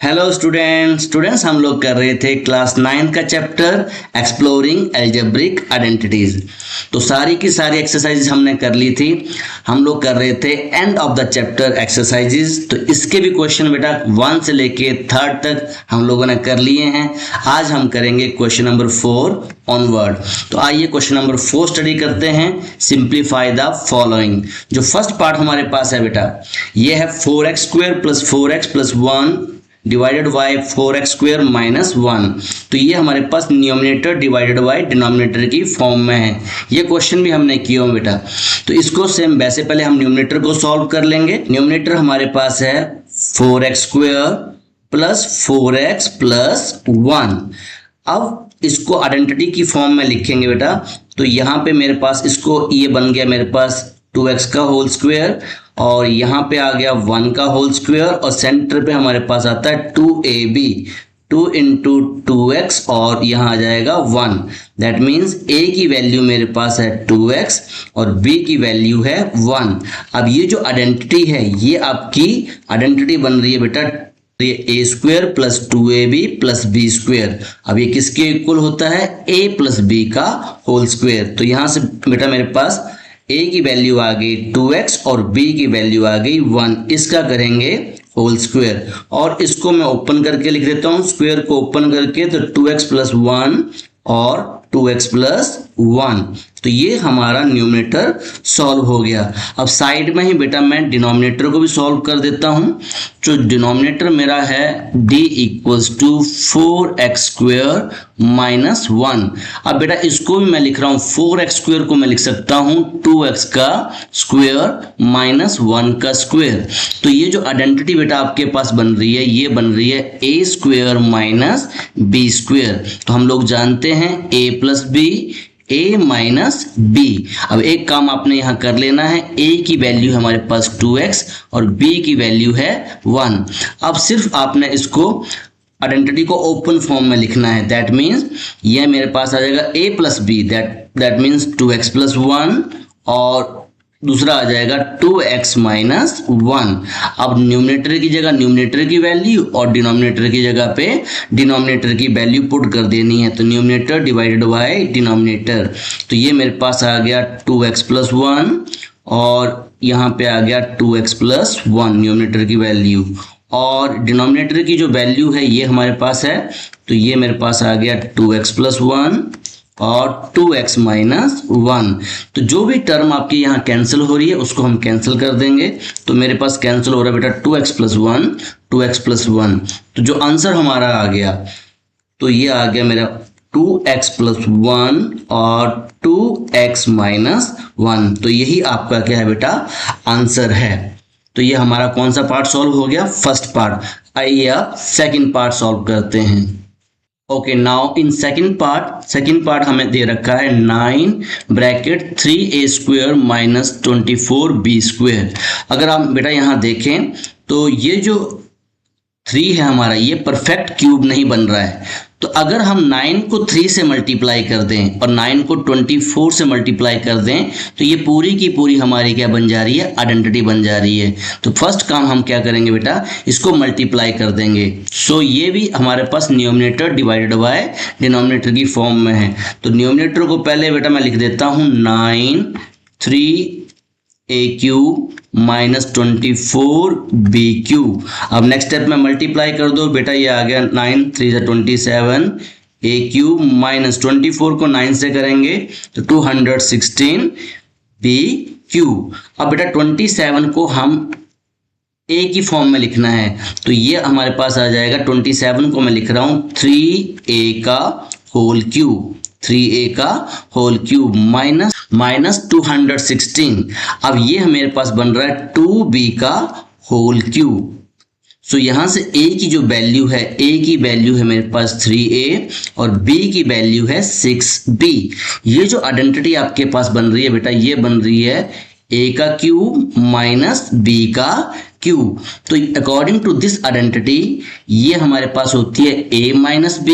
Hello students हम लोग कर रहे थे क्लास 9 का चैप्टर एक्सप्लोरिंग एल्जेब्रिक आइडेंटिटीज। तो सारी की सारी एक्सरसाइजेज हमने कर ली थी। हम लोग कर रहे थे end of the chapter exercises. तो इसके भी क्वेश्चन बेटा 1 से लेके 3rd तक हम लोगों ने कर लिए हैं। आज हम करेंगे क्वेश्चन नंबर 4 ऑनवर्ड। तो आइए क्वेश्चन नंबर 4 स्टडी करते हैं। Simplify the following. जो फर्स्ट पार्ट हमारे पास है बेटा, ये है 4x² + 4x + 1 divided bye 4x square minus 1। तो ये हमारे पास न्यूमरेटर डिवाइडेड बाय डिनोमिनेटर की फॉर्म में है। ये क्वेश्चन भी हमने किया हो बेटा। तो इसको सेम वैसे पहले हम न्यूमरेटर को सॉल्व कर लेंगे। न्यूमरेटर हमारे पास है 4x स्क्वायर + 4x + 1। अब इसको आइडेंटिटी की फॉर्म में लिखेंगे बेटा। तो यहाँ पे मेरे पास इसको ये बन गया मेरे पास 2x का होल स्क्वायर और यहाँ पे आ गया 1 का होल स्क्वायर और सेंटर पे हमारे पास आता है 2ab 2 × 2x और यहाँ आ जाएगा 1। दैट मीन्स a की वैल्यू मेरे पास है 2x और b की वैल्यू है 1। अब ये जो आइडेंटिटी है ये आपकी आइडेंटिटी बन रही है बेटा, ये a² + 2ab + b²। अब ये किसके इक्वल होता है? a + b का होल स्क्वायर। तो यहाँ से बेटा मेरे पास a की वैल्यू आ गई 2x और b की वैल्यू आ गई 1। इसका करेंगे होल स्क्वायर और इसको मैं ओपन करके लिख देता हूं। स्क्वायर को ओपन करके तो 2x + 1 और 2x + 1। तो ये हमारा न्यूमरेटर सॉल्व हो गया। अब साइड में ही बेटा मैं डिनोमिनेटर को भी सॉल्व कर देता हूं। जो डिनोमिनेटर मेरा है d = 4x² - 1। अब बेटा इसको भी मैं लिख रहा हूं, 4x² को मैं लिख सकता हूं 2x का स्क्वायर माइनस 1 का स्क्वायर। तो ये जो आइडेंटिटी बेटा आपके पास बन रही है ये बन रही है a² - b²। तो हम लोग जानते हैं a + b a - b। अब एक काम आपने यहाँ कर लेना है, a की वैल्यू हमारे पास 2x और b की वैल्यू है 1। अब सिर्फ आपने इसको आइडेंटिटी को ओपन फॉर्म में लिखना है। दैट मीन्स ये मेरे पास आ जाएगा a + b that means 2x + 1 और दूसरा आ जाएगा 2x - 1। अब न्यूमरेटर की जगह न्यूमरेटर की वैल्यू और डिनोमिनेटर की जगह पे डिनोमिनेटर की वैल्यू पुट कर देनी है। तो न्यूमरेटर डिवाइडेड बाय डिनोमिनेटर। तो ये मेरे पास आ गया 2x + 1 और यहाँ पे आ गया 2x + 1 न्यूमरेटर की वैल्यू और डिनोमिनेटर की जो वैल्यू है ये हमारे पास है। तो ये मेरे पास आ गया 2x + 1 और 2x - 1। तो जो भी टर्म आपकी यहाँ कैंसिल हो रही है उसको हम कैंसिल कर देंगे। तो मेरे पास कैंसिल हो रहा है बेटा 2x + 1 2x + 1। तो जो आंसर हमारा आ गया तो ये आ गया मेरा 2x + 1 और 2x - 1। तो यही आपका क्या है बेटा आंसर है। तो ये हमारा कौन सा पार्ट सॉल्व हो गया? First part. आइए अब सेकंड पार्ट सॉल्व करते हैं। Okay, now in second part हमें दे रखा है 9 ब्रैकेट 3a² - 24b²। अगर आप बेटा यहाँ देखें तो ये जो 3 है हमारा ये परफेक्ट क्यूब नहीं बन रहा है। तो अगर हम 9 को 3 से मल्टीप्लाई कर दें और 9 को 24 से मल्टीप्लाई कर दें तो ये पूरी की पूरी हमारी क्या बन जा रही है? आइडेंटिटी बन जा रही है। तो फर्स्ट काम हम क्या करेंगे बेटा, इसको मल्टीप्लाई कर देंगे। सो ये भी हमारे पास न्यूमरेटर डिवाइडेड बाय डिनोमिनेटर की फॉर्म में है। तो न्यूमरेटर को पहले बेटा मैं लिख देता हूँ 9 3a³ - 24b³। अब नेक्स्ट स्टेप में मल्टीप्लाई कर दो बेटा, ये आ गया 9 3 = 27 a³ - 24 को 9 से करेंगे तो 216 b³। अब बेटा 27 को हम a की फॉर्म में लिखना है। तो ये हमारे पास आ जाएगा 27 को मैं लिख रहा हूँ 3a का होल क्यूब 3a का होल क्यूब माइनस 216। अब ये मेरे पास बन रहा है 2b का होल क्यूब। सो यहाँ से a की जो वैल्यू है, a की वैल्यू है मेरे पास 3a और b की वैल्यू है 6b। ये जो आइडेंटिटी आपके पास बन रही है बेटा ये बन रही है a का क्यूब माइनस b का क्यूब। तो अकॉर्डिंग टू दिस आइडेंटिटी ये हमारे पास होती है a - b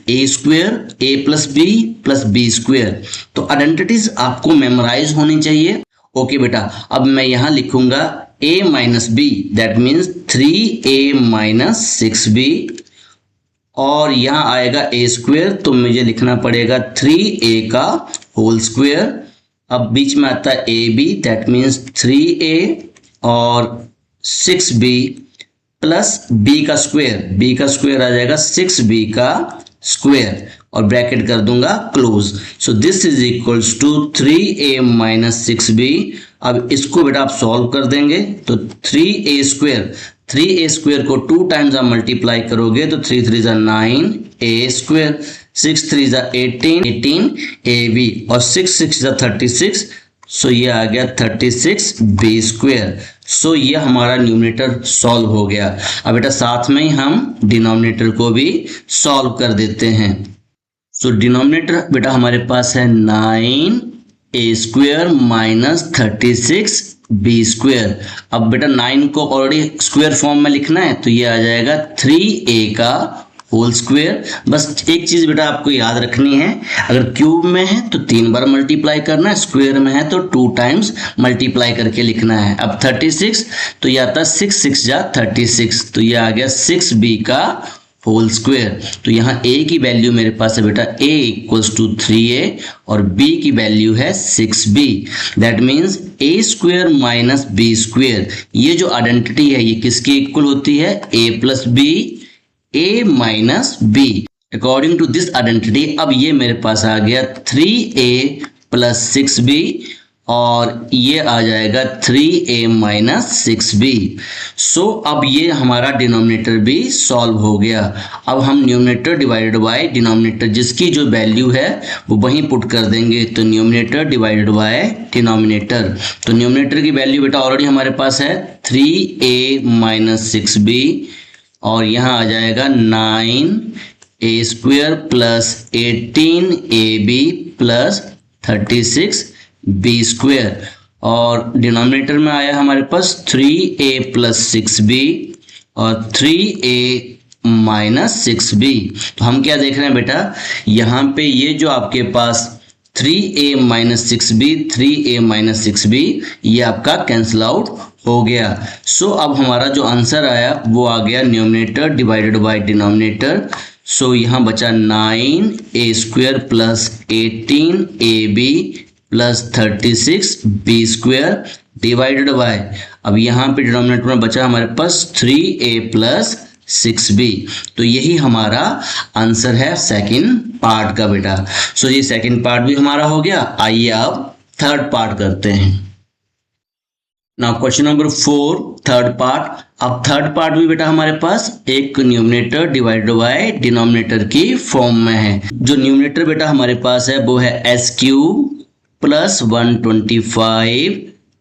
a² a + b + b²। तो आइडेंटिटीज आपको मेमोराइज होनी चाहिए। ओके बेटा, अब मैं यहाँ लिखूंगा a minus b, that means 3a minus 6b, और यहाँ आएगा a स्क्वेयर, तो मुझे लिखना पड़ेगा 3a का होल स्क्वेयर। अब बीच में आता है ab, दैट मीन्स 3a और 6b प्लस b का स्क्वेयर आ जाएगा 6b का स्क्वेयर, और ब्रैकेट कर दूंगा close. So this is equals to 3a minus 6b। अब इसको बेटा आप सॉल्व कर देंगे तो 3a स्क्वेयर को 2 टाइम्स आप मल्टीप्लाई करोगे तो 3 3 जा 9 a स्क्वेयर, 6 3 जा 18 ab, और 6 6 जा 36, सो ये आ गया 36 b स्क्वेयर। सो ये हमारा न्यूमरेटर सॉल्व हो गया। अब बेटा साथ में ही हम डिनोमिनेटर को भी सॉल्व कर देते हैं। सो डिनोमिनेटर बेटा हमारे पास है 9a square minus 36 b square. अब बेटा 9 को ऑलरेडी स्क्वेयर फॉर्म में लिखना है, तो ये आ जाएगा 3a का होल स्क्वेयर। बस एक चीज बेटा आपको याद रखनी है, अगर क्यूब में है तो 3 बार मल्टीप्लाई करना है, स्क्वेयर में है तो 2 टाइम्स मल्टीप्लाई करके लिखना है। अब 36 तो ये आता है 6 6 जा 36, तो ये आ गया 6b का होल स्क्वेयर। तो यहाँ a की वैल्यू मेरे पास है बेटा a इक्वल्स टू 3a और b की वैल्यू है 6b, that means a square minus b square. ये जो आइडेंटिटी है ये किसकी इक्वल होती है, a plus b, a minus b। According to this identity अब ये मेरे पास आ गया 3a प्लस 6b, और ये आ जाएगा 3a माइनस 6b। सो अब ये हमारा डिनोमिनेटर भी सॉल्व हो गया। अब हम न्यूमरेटर डिवाइडेड बाय डिनोमिनेटर, जिसकी जो वैल्यू है वो वहीं पुट कर देंगे, तो न्यूमरेटर डिवाइडेड बाय डिनोमिनेटर। तो न्यूमरेटर की वैल्यू बेटा ऑलरेडी हमारे पास है 3a माइनस 6b, और यहाँ आ जाएगा 9a square plus 18ab plus 36b square, और डिनोमिनेटर में आया हमारे पास 3a प्लस 6b और 3a माइनस 6b। तो हम क्या देख रहे हैं बेटा, यहाँ पे ये जो आपके पास 3a minus 6b, 3a minus 6b, ये आपका कैंसिल आउट हो गया। सो अब हमारा जो आंसर आया वो आ गया न्यूमरेटर डिवाइडेड बाय डिनोमिनेटर। सो यहाँ बचा 9a square plus 18ab plus 36b square divided by, अब यहाँ पे डिनोमिनेटर में बचा हमारे पास 3a प्लस 6b। तो यही हमारा आंसर है सेकंड पार्ट का बेटा। सो ये सेकंड पार्ट भी हमारा हो गया। आइए अब थर्ड पार्ट करते हैं। Now question number 4 third part. अब थर्ड पार्ट भी बेटा हमारे पास एक न्यूमरेटर डिवाइडेड बाय डिनोमिनेटर की फॉर्म में है। जो न्यूमरेटर बेटा हमारे पास है वो है S cube plus 125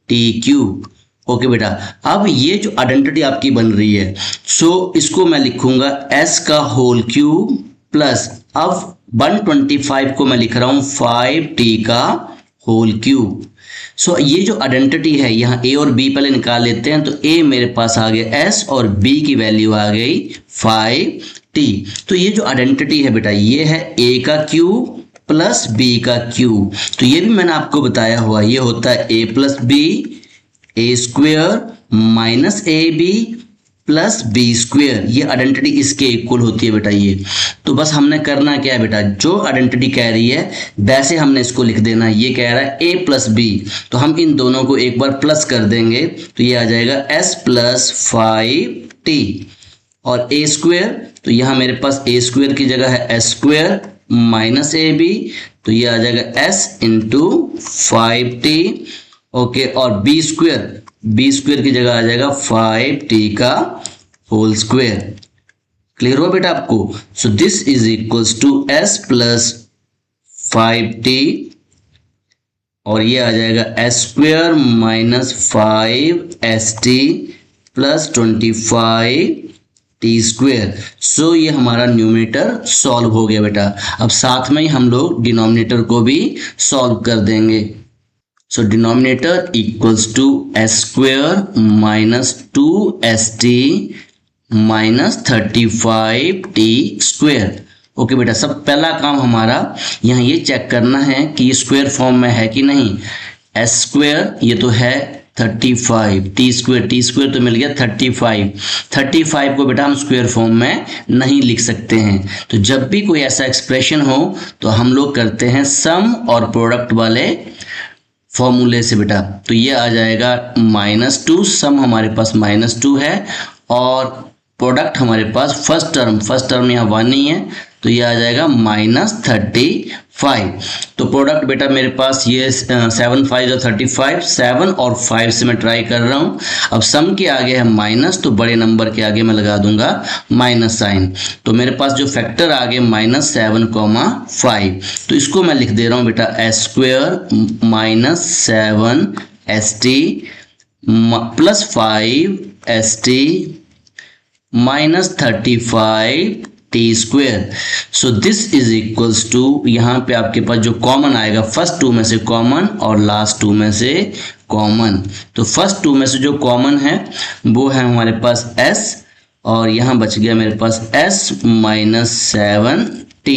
T cube. Okay बेटा, अब ये जो आइडेंटिटी आपकी बन रही है, सो इसको मैं लिखूंगा s का होल क्यूब प्लस, अब 125 को मैं लिख रहा हूं 5t का होल क्यूब। सो ये जो आइडेंटिटी है, यहाँ a और b पहले निकाल लेते हैं। तो a मेरे पास आ गया s और b की वैल्यू आ गई 5t। तो ये जो आइडेंटिटी है बेटा, ये है a का क्यूब प्लस b का क्यूब। तो ये भी मैंने आपको बताया हुआ, ये होता है a plus b, a square minus ab plus b square. ये आइडेंटिटी इसके इक्वल होती है बेटा ये। तो बस हमने करना क्या है बेटा, जो आइडेंटिटी कह रही है वैसे हमने इसको लिख देना। ये कह रहा है a प्लस b, तो हम इन दोनों को एक बार प्लस कर देंगे, तो ये आ जाएगा s प्लस 5t। और a स्क्वेयर, तो यहाँ मेरे पास a स्क्वेयर की जगह है s स्क्वेयर माइनस ab, तो ये आ जाएगा s इंटू 5t। ओके, और b स्क्वेयर की जगह आ जाएगा 5t का होल स्क्वेयर। क्लियर हुआ बेटा आपको? So this is equals to s plus 5t, और ये आ जाएगा s square minus 5st plus 25t square. So ये हमारा न्यूमरेटर सॉल्व हो गया बेटा। अब साथ में ही हम लोग डिनोमिनेटर को भी सॉल्व कर देंगे। So denominator equals to s square minus 2st minus 35t square. Okay बेटा, सब पहला काम हमारा यहाँ ये चेक करना है कि ये स्क्वेयर फॉर्म में है कि नहीं। s स्क्वेयर ये तो है 35 टी स्क्वेयर तो मिल गया 35 को बेटा हम स्क्वायर फॉर्म में नहीं लिख सकते हैं। तो जब भी कोई ऐसा एक्सप्रेशन हो तो हम लोग करते हैं सम और प्रोडक्ट वाले फॉर्मूले से बेटा। तो ये आ जाएगा -2, सम हमारे पास -2 है और प्रोडक्ट हमारे पास फर्स्ट टर्म यहाँ 1 नहीं है तो ये आ जाएगा -35। तो प्रोडक्ट बेटा मेरे पास ये 7 5 जो 35, 7 और 5 से मैं ट्राई कर रहा हूँ। अब सम के आगे है माइनस तो बड़े नंबर के आगे मैं लगा दूंगा माइनस साइन। तो मेरे पास जो फैक्टर आ गए -7, 5 तो इसको मैं लिख दे रहा हूँ बेटा s² -7 st + 5 st -35 t²। So this is equals to, यहाँ पे आपके पास जो कॉमन आएगा फर्स्ट 2 में से कॉमन और लास्ट 2 में से कॉमन। तो फर्स्ट 2 में से जो कॉमन है वो है हमारे पास s और यहाँ बच गया मेरे पास s -7t।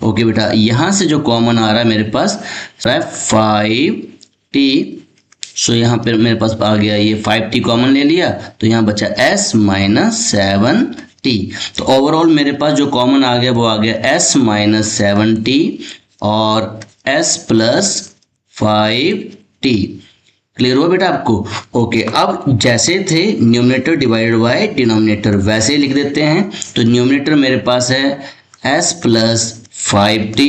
ओके बेटा, यहाँ से जो कॉमन आ रहा है मेरे पास 5t। सो यहाँ पे मेरे पास आ गया ये 5t कॉमन ले लिया तो यहाँ बचा s -7t। तो ओवरऑल मेरे पास जो कॉमन आ गया वो आ गया s -7t और s + 5t। क्लियर हुआ बेटा आपको? ओके, अब जैसे थे न्यूमरेटर डिवाइडेड बाय डिनोमिनेटर वैसे ही लिख देते हैं। तो न्यूमरेटर मेरे पास है s + 5t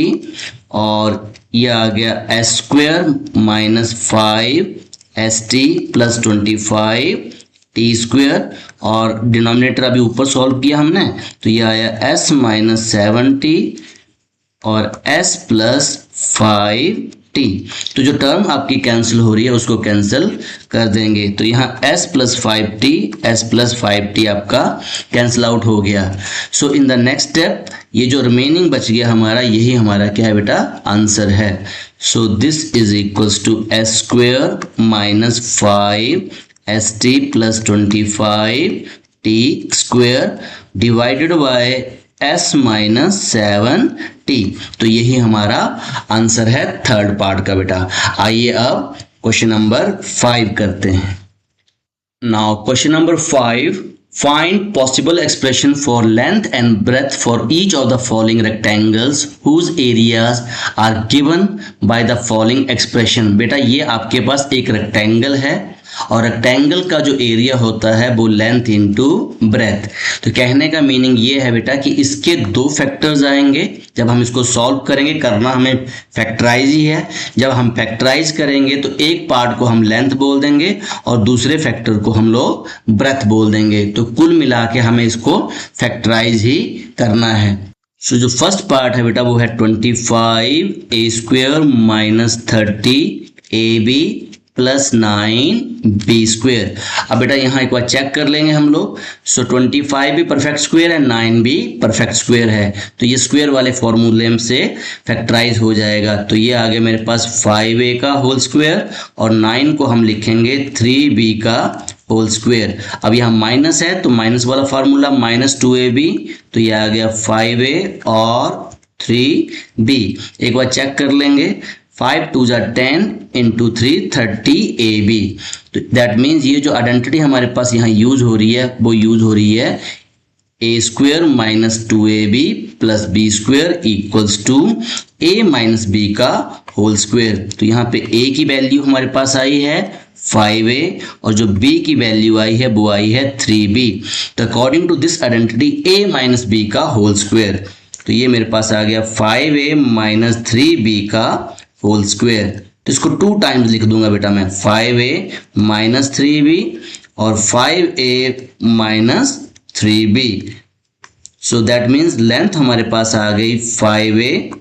और ये आ गया s² -5 st + 25 t² और डिनोमिनेटर अभी ऊपर सॉल्व किया हमने तो ये आया s -7t और s + 5t। तो जो टर्म आपकी कैंसिल हो रही है उसको कैंसिल कर देंगे। तो यहाँ s + 5t आपका कैंसिल आउट हो गया। सो इन द नेक्स्ट स्टेप ये जो रिमेनिंग बच गया हमारा, यही हमारा क्या है बेटा, आंसर है। So this is equals to s² -5 st + 25 t² divided by s -7t। तो यही हमारा आंसर है थर्ड पार्ट का बेटा। आइए अब क्वेश्चन नंबर 5 करते हैं। Now question number 5, find possible expression for length and breadth for each of the following rectangles whose areas are given by the following expression। बेटा ये आपके पास एक रेक्टेंगल है और रेक्टेंगल का जो एरिया होता है वो लेंथ इनटू ब्रेथ। तो कहने का मीनिंग ये है बेटा कि इसके 2 फैक्टर्स आएंगे। जब हम इसको सॉल्व करेंगे, करना हमें फैक्टराइज ही है। जब हम फैक्टराइज करेंगे तो एक पार्ट को हम लेंथ बोल देंगे और दूसरे फैक्टर को हम लोग ब्रेथ बोल देंगे। तो कुल मिला के हमें इसको फैक्टराइज ही करना है। सो जो फर्स्ट पार्ट है बेटा वो है 25a² -30 ab + 9b²। अब बेटा यहाँ एक बार चेक कर लेंगे हम लोग। सो 25 भी परफेक्ट स्क्वायर है, 9 भी परफेक्ट स्क्वायर है। तो ये स्क्वायर वाले फॉर्मूले से फैक्टराइज हो जाएगा। तो ये आ गया मेरे पास 5a का होल स्क्वायर और 9 को हम लिखेंगे 3b का होल स्क्वायर। अब यहाँ माइनस है तो माइनस वाला फार्मूला -2ab, तो ये आ गया 5a और 3b। एक बार चेक कर लेंगे, 5 2 = 10 × 3 30ab। तो दैट मीन्स ये जो आइडेंटिटी हमारे पास यहाँ यूज हो रही है वो यूज हो रही है a² -2ab + b² = a - b का होल स्क्वायर। तो यहाँ पे a की वैल्यू हमारे पास आई है 5a और जो b की वैल्यू आई है वो आई है 3b। तो according to this identity a - b का होल स्क्वायर। तो ये मेरे पास आ गया 5a - 3b का होल स्क्वायर। तो इसको 2 टाइम्स लिख दूंगा बेटा मैं, 5a - 3b और 5a - 3b। So that means length हमारे पास आ गई 5a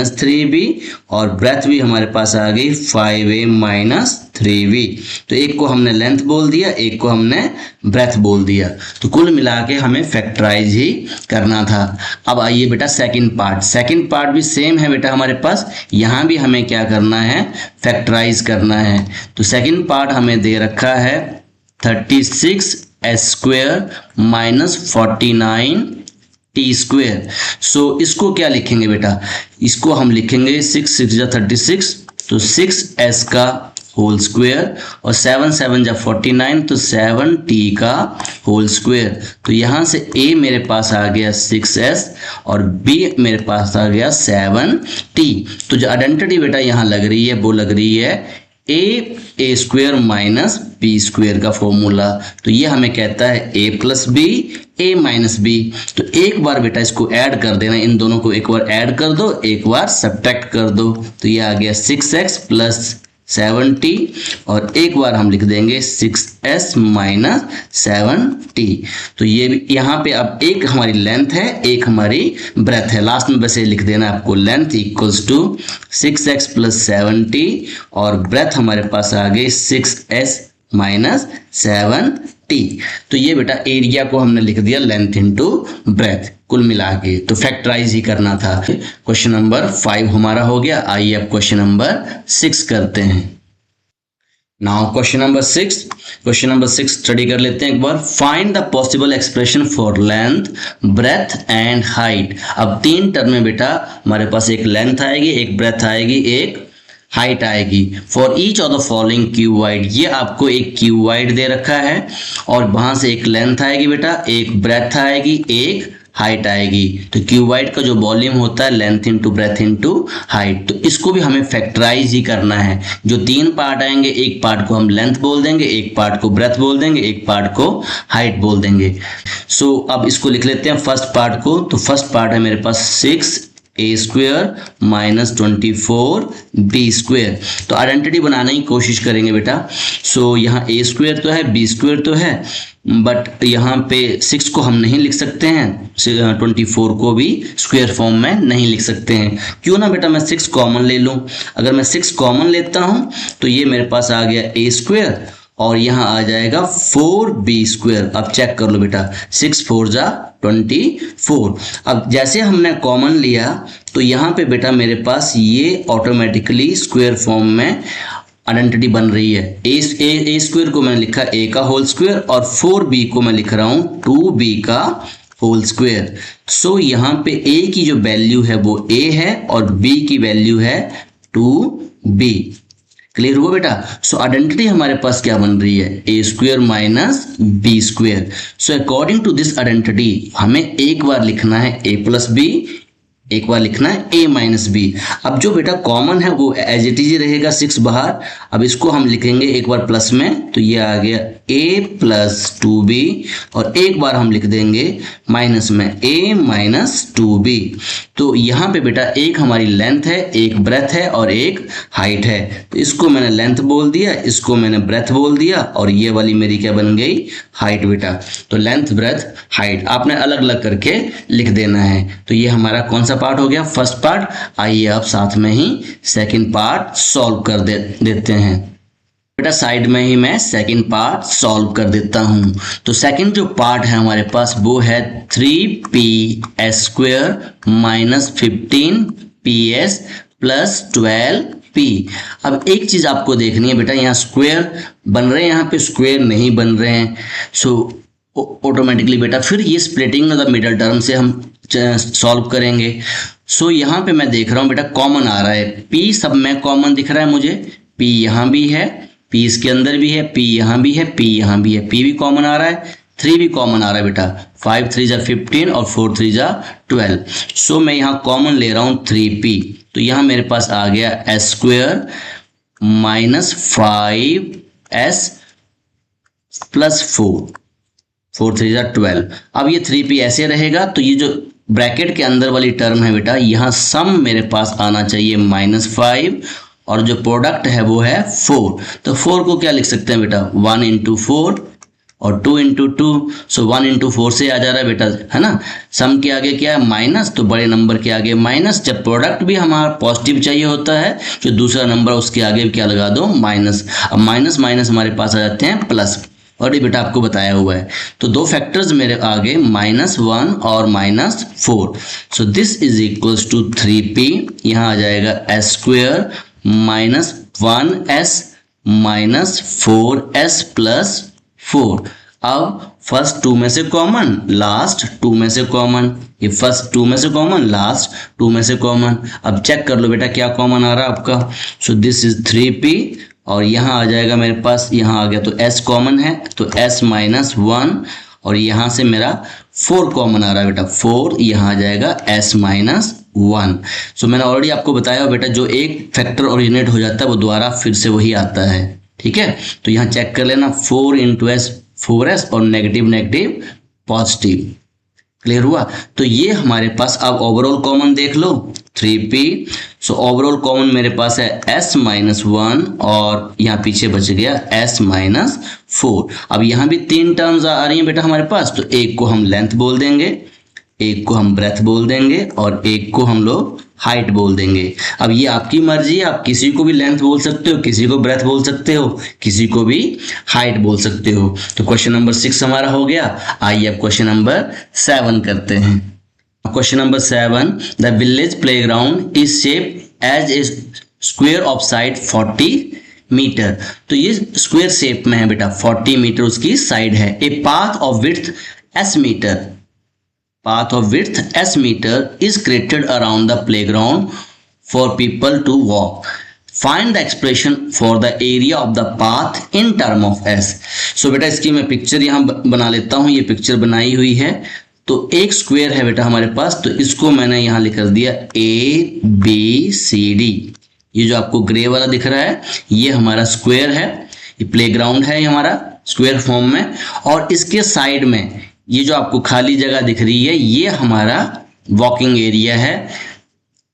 - 3b और ब्रेथ भी हमारे पास आ गई 5a - 3b। तो एक को हमने लेंथ बोल दिया, एक को हमने ब्रेथ बोल दिया। तो कुल मिला के हमें फैक्टराइज ही करना था। अब आइए बेटा सेकंड पार्ट भी सेम है बेटा हमारे पास। यहाँ भी हमें क्या करना है, फैक्टराइज करना है। तो सेकंड पार्ट हमें दे रखा है 36s² -49 t²। सो इसको क्या लिखेंगे बेटा, इसको हम लिखेंगे 6 6 = 36। तो 6s का होल स्क्वायर और 7 7 जा 49 तो 7t का होल स्क्वायर। तो यहाँ से a मेरे पास आ गया 6s और b मेरे पास आ गया 7t। तो जो आइडेंटिटी बेटा यहाँ लग रही है वो लग रही है a square minus b square का फॉर्मूला। तो ये हमें कहता है a plus b a minus b. तो एक बार बेटा इसको ऐड कर देना, इन दोनों को एक बार ऐड कर दो, एक बार सब्ट्रैक्ट कर दो। तो ये आ गया 6x प्लस 7t और एक बार हम लिख देंगे 6s माइनस 7t। तो ये यहाँ पे अब एक हमारी लेंथ है, एक हमारी ब्रेथ है। लास्ट में बस ये लिख देना आपको, length equals to 6x plus 7t और ब्रेथ हमारे पास आ गई 6s माइनस 7t। तो ये बेटा एरिया को हमने लिख दिया लेंथ इनटू ब्रेथ कुल मिला के। तो फैक्टराइज ही करना था। क्वेश्चन नंबर 5 हमारा हो गया। आइए अब क्वेश्चन नंबर 6 करते हैं। Now question number 6, question number 6 study कर लेते हैं एक बार। Find the possible expression for length, breadth and height. अब 3 टर्म में बेटा हमारे पास एक लेंथ आएगी, एक ब्रेथ आएगी, एक हाइट आएगी। For each of the following cuboid, ये आपको एक क्यूबॉइड दे रखा है और वहां से एक लेंथ आएगी बेटा, एक ब्रेथ आएगी, एक हाइट आएगी। तो क्यूबॉइड का जो वॉल्यूम होता है length into breadth into height. तो इसको भी हमें फैक्टराइज ही करना है। जो 3 पार्ट आएंगे, एक पार्ट को हम लेंथ बोल देंगे, एक पार्ट को ब्रेथ बोल देंगे, एक पार्ट को हाइट बोल देंगे। सो अब इसको लिख लेते हैं फर्स्ट पार्ट को। तो फर्स्ट पार्ट है मेरे पास 6a square minus 24b square. तो आइडेंटिटी बनाने की कोशिश करेंगे बेटा। सो यहाँ a स्क्वायर तो है, b स्क्वायर तो है, बट यहाँ पे 6 को हम नहीं लिख सकते हैं, 24 को भी स्क्वायर फॉर्म में नहीं लिख सकते हैं। क्यों ना बेटा मैं 6 कॉमन ले लूँ। अगर मैं 6 कॉमन लेता हूँ तो ये मेरे पास आ गया a स्क्वायर और यहाँ आ जाएगा 4b स्क्वायर। अब चेक कर लो बेटा, 6 4 जा 24। अब जैसे हमने कॉमन लिया तो यहाँ पे बेटा मेरे पास ये ऑटोमेटिकली स्क्वायर फॉर्म में आइडेंटिटी बन रही है। ए स्क्वायर को मैंने लिखा a का होल स्क्वायर और 4b को मैं लिख रहा हूँ 2b का होल स्क्वायर। सो यहाँ पे a की जो वैल्यू है वो a है और b की वैल्यू है 2b। क्लियर हुआ बेटा। सो आइडेंटिटी हमारे पास क्या बन रही है, a square minus b square. So according to this identity हमें एक बार लिखना है a प्लस b, एक बार लिखना है a माइनस बी। अब जो बेटा कॉमन है वो एज इट इज रहेगा 6 बाहर। अब इसको हम लिखेंगे एक बार प्लस में, तो ये आ गया a प्लस 2b और एक बार हम लिख देंगे माइनस में a माइनस 2b। तो यहाँ पे बेटा एक हमारी लेंथ है, एक ब्रेथ है और एक हाइट है। तो इसको मैंने लेंथ बोल दिया, इसको मैंने ब्रेथ बोल दिया और ये वाली मेरी क्या बन गई, हाइट बेटा। तो लेंथ ब्रेथ हाइट आपने अलग अलग करके लिख देना है। तो ये हमारा कौन सा पार्ट हो गया, फर्स्ट पार्ट। आइए अब साथ में ही सेकंड पार्ट सॉल्व कर देते हैं बेटा। साइड में ही मैं सेकंड पार्ट सॉल्व कर देता हूं। तो सेकंड जो पार्ट है हमारे पास वो है 3p square minus 15ps plus 12p। अब एक चीज आपको देखनी है बेटा, यहाँ स्क्वायर बन रहे हैं, यहाँ पे स्क्वायर नहीं बन रहे हैं। सो ऑटोमेटिकली बेटा फिर ये स्प्लिटिंग द मिडल टर्म से हम सॉल्व करेंगे। सो यहाँ पे मैं देख रहा हूँ बेटा कॉमन आ रहा है, p सब में कॉमन दिख रहा है मुझे, p यहाँ भी है, p इसके अंदर भी है, p यहाँ भी है, p यहाँ भी है, p भी कॉमन आ रहा है, 3 भी कॉमन आ रहा है बेटा। 5 3 जा 15 और 4 3 जा 12। सो मैं यहाँ कॉमन ले रहा हूँ 3p। तो यहाँ मेरे पास आ गया s square minus 5s plus 4 3 जा 12। अब ये 3p ऐसे रहेगा। तो ये जो ब्रैकेट के अंदर वाली टर्म है बेटा, यहाँ सम मेरे पास आना चाहिए -5 और जो प्रोडक्ट है वो है 4। तो 4 को क्या लिख सकते हैं बेटा, 1 इंटू 4 और 2 इंटू 2। सो 1 इंटू 4 से आ जा रहा है बेटा, है ना। सम के आगे क्या है माइनस, तो बड़े नंबर के आगे माइनस। जब प्रोडक्ट भी हमारा पॉजिटिव चाहिए होता है, जो दूसरा नंबर उसके आगे क्या लगा दो, माइनस। अब माइनस माइनस हमारे पास आ जाते हैं प्लस। और ये बेटा आपको बताया हुआ है। तो दो फैक्टर्स मेरे आगे -1 और -4। So this is equals to 3p। यहाँ आ जाएगा s square minus 1s minus 4s plus 4। अब फर्स्ट 2 में से कॉमन, लास्ट 2 में से कॉमन। ये फर्स्ट 2 में से कॉमन, लास्ट 2 में से कॉमन। अब चेक कर लो बेटा क्या कॉमन आ रहा है आपका। सो दिस इज 3p और यहाँ आ जाएगा मेरे पास, यहाँ आ गया तो s कॉमन है तो s माइनस 1, और यहाँ से मेरा 4 कॉमन आ रहा है बेटा, 4 यहाँ आ जाएगा s माइनस 1। सो मैंने ऑलरेडी आपको बताया बेटा, जो एक फैक्टर ओरिजिनेट हो जाता है वो दोबारा फिर से वही आता है, ठीक है। तो यहाँ चेक कर लेना, 4 इंटू एस 4s और नेगेटिव नेगेटिव पॉजिटिव, क्लियर हुआ। तो ये हमारे पास, अब ओवरऑल कॉमन देख लो 3p। सो ओवरऑल कॉमन मेरे पास है s माइनस 1 और यहाँ पीछे बच गया s माइनस 4। अब यहाँ भी 3 टर्म्स आ रही हैं बेटा हमारे पास, तो एक को हम लेंथ बोल देंगे, एक को हम ब्रेथ बोल देंगे और एक को हम लोग हाइट बोल देंगे। अब ये आपकी मर्जी है, आप किसी को भी लेंथ बोल सकते हो, किसी को ब्रेथ बोल सकते हो, किसी को भी हाइट बोल सकते हो। तो क्वेश्चन नंबर 6 हमारा हो गया। आइए अब क्वेश्चन नंबर 7 करते हैं। Question number 7, the village playground is shape as a square of side 40 metre. तो ये स्क्वायर शेप में है बेटा, 40 मीटर उसकी साइड है। A path of width s metre, path of width s meter is created around the playground for people to walk. Find the expression for the area of the path in term of s. So बेटा इसकी मैं picture यहाँ बना लेता हूँ, ये picture बनाई हुई है। तो एक स्क्वायर है बेटा हमारे पास, तो इसको मैंने यहाँ लिख दिया ABCD। ये जो आपको ग्रे वाला दिख रहा है ये हमारा स्क्वायर है, ये प्लेग्राउंड है, ये हमारा स्क्वायर फॉर्म में। और इसके साइड में ये जो आपको खाली जगह दिख रही है ये हमारा वॉकिंग एरिया है,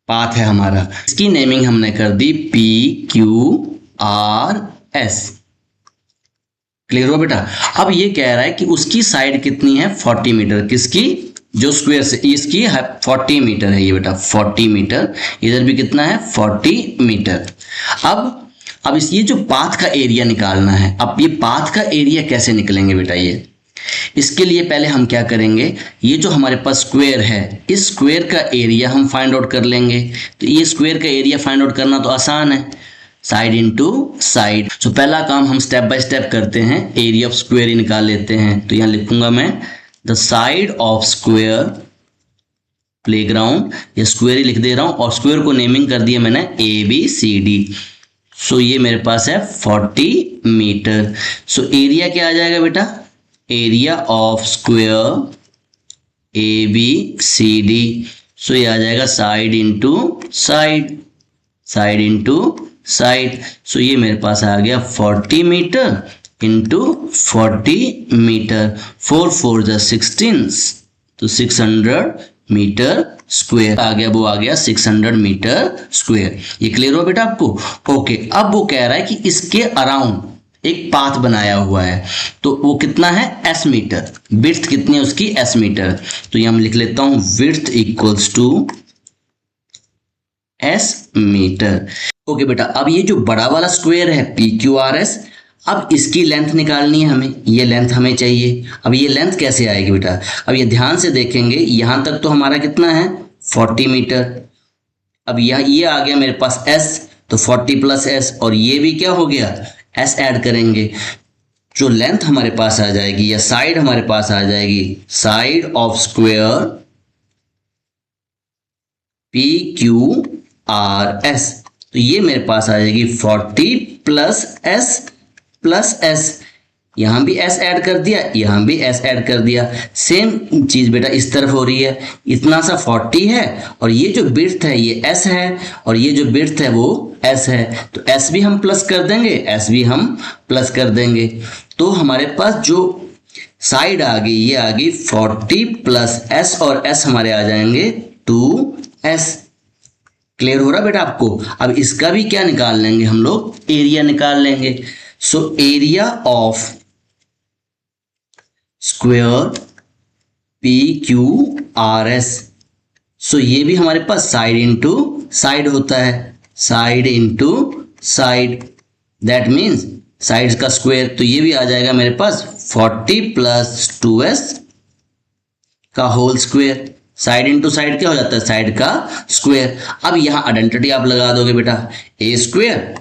पाथ है हमारा। इसकी नेमिंग हमने कर दी PQRS, क्लियर हो बेटा। अब ये कह रहा है कि उसकी साइड कितनी है 40 मीटर, किसकी, जो स्क्वायर से, इसकी 40 मीटर है ये बेटा, 40 मीटर। इधर भी कितना है 40 मीटर। अब इस ये जो पाथ का एरिया निकालना है, अब ये पाथ का एरिया कैसे निकलेंगे बेटा, ये इसके लिए पहले हम क्या करेंगे, ये जो हमारे पास स्क्वायर है इस स्क्वायर का एरिया हम फाइंड आउट कर लेंगे। तो ये स्क्वायर का एरिया फाइंड आउट करना तो आसान है, साइड इनटू साइड। तो पहला काम हम स्टेप बाय स्टेप करते हैं, एरिया ऑफ स्क्वायर ही निकाल लेते हैं। तो यहाँ लिखूंगा मैं the side of square playground, ये स्क्वायर ही लिख दे रहा हूं और स्क्वायर को नेमिंग कर दिया मैंने ABCD। सो ये मेरे पास है 40 मीटर। सो एरिया क्या आ जाएगा बेटा, area of square ABCD। So ये आ जाएगा side into side, side into side. So ये मेरे पास आ गया 40 मीटर इंटू 40 मीटर, 4 4 जा 16, तो 600 मीटर स्क्वायर आ गया, वो आ गया 600 मीटर स्क्वायर। ये क्लियर हो बेटा आपको? ओके, अब वो कह रहा है कि इसके अराउंड एक पाथ बनाया हुआ है, तो वो कितना है s मीटर, विड्थ कितनी है उसकी s मीटर। तो ये हम लिख लेता हूं width equals to s metre. Okay बेटा, अब ये जो बड़ा वाला स्क्वायर है PQRS, अब इसकी लेंथ निकालनी है हमें, ये लेंथ हमें चाहिए। अब ये लेंथ कैसे आएगी बेटा, अब ये ध्यान से देखेंगे, यहां तक तो हमारा कितना है 40 मीटर। अब ये आ गया मेरे पास s, तो 40 प्लस s, और ये भी क्या हो गया s ऐड करेंगे, जो लेंथ हमारे पास आ जाएगी या साइड हमारे पास आ जाएगी, साइड ऑफ स्क्वायर PQRS। तो ये मेरे पास आ जाएगी 40 प्लस s, यहां भी s ऐड कर दिया, यहां भी s ऐड कर दिया। सेम चीज बेटा इस तरफ हो रही है, इतना सा 40 है और ये जो विड्थ है ये s है और ये जो विड्थ है वो s है, तो s भी हम प्लस कर देंगे, s भी हम प्लस कर देंगे। तो हमारे पास जो साइड आ गई ये आ गई 40 प्लस s और s हमारे आ जाएंगे 2s। क्लियर हो रहा बेटा आपको? अब इसका भी क्या निकाल लेंगे हम लोग, एरिया निकाल लेंगे। So area of square PQRS, सो ये भी हमारे पास साइड इंटू साइड होता है, side into side, that means side का स्क्वायर। तो ये भी आ जाएगा मेरे पास 40 प्लस 2s का whole square. Side into side क्या हो जाता है, साइड का स्क्वायर। अब यहां आइडेंटिटी आप लगा दोगे बेटा, a स्क्वायर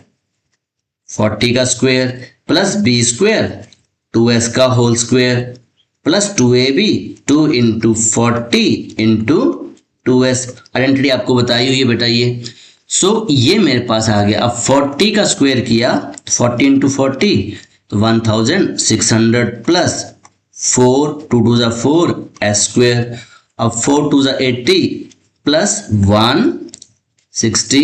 40 का square plus b square 2s का whole square plus 2ab 2 into 40 into 2s। Identity आपको बताई हुई है बेटा ये। सो ये मेरे पास आ गया। अब 40 का स्क्वायर किया, 40 इंटू 40 तो 1600 प्लस 4 2 2 जा 4 एस स्क्वायर। अब 4 2 जा 80 प्लस 160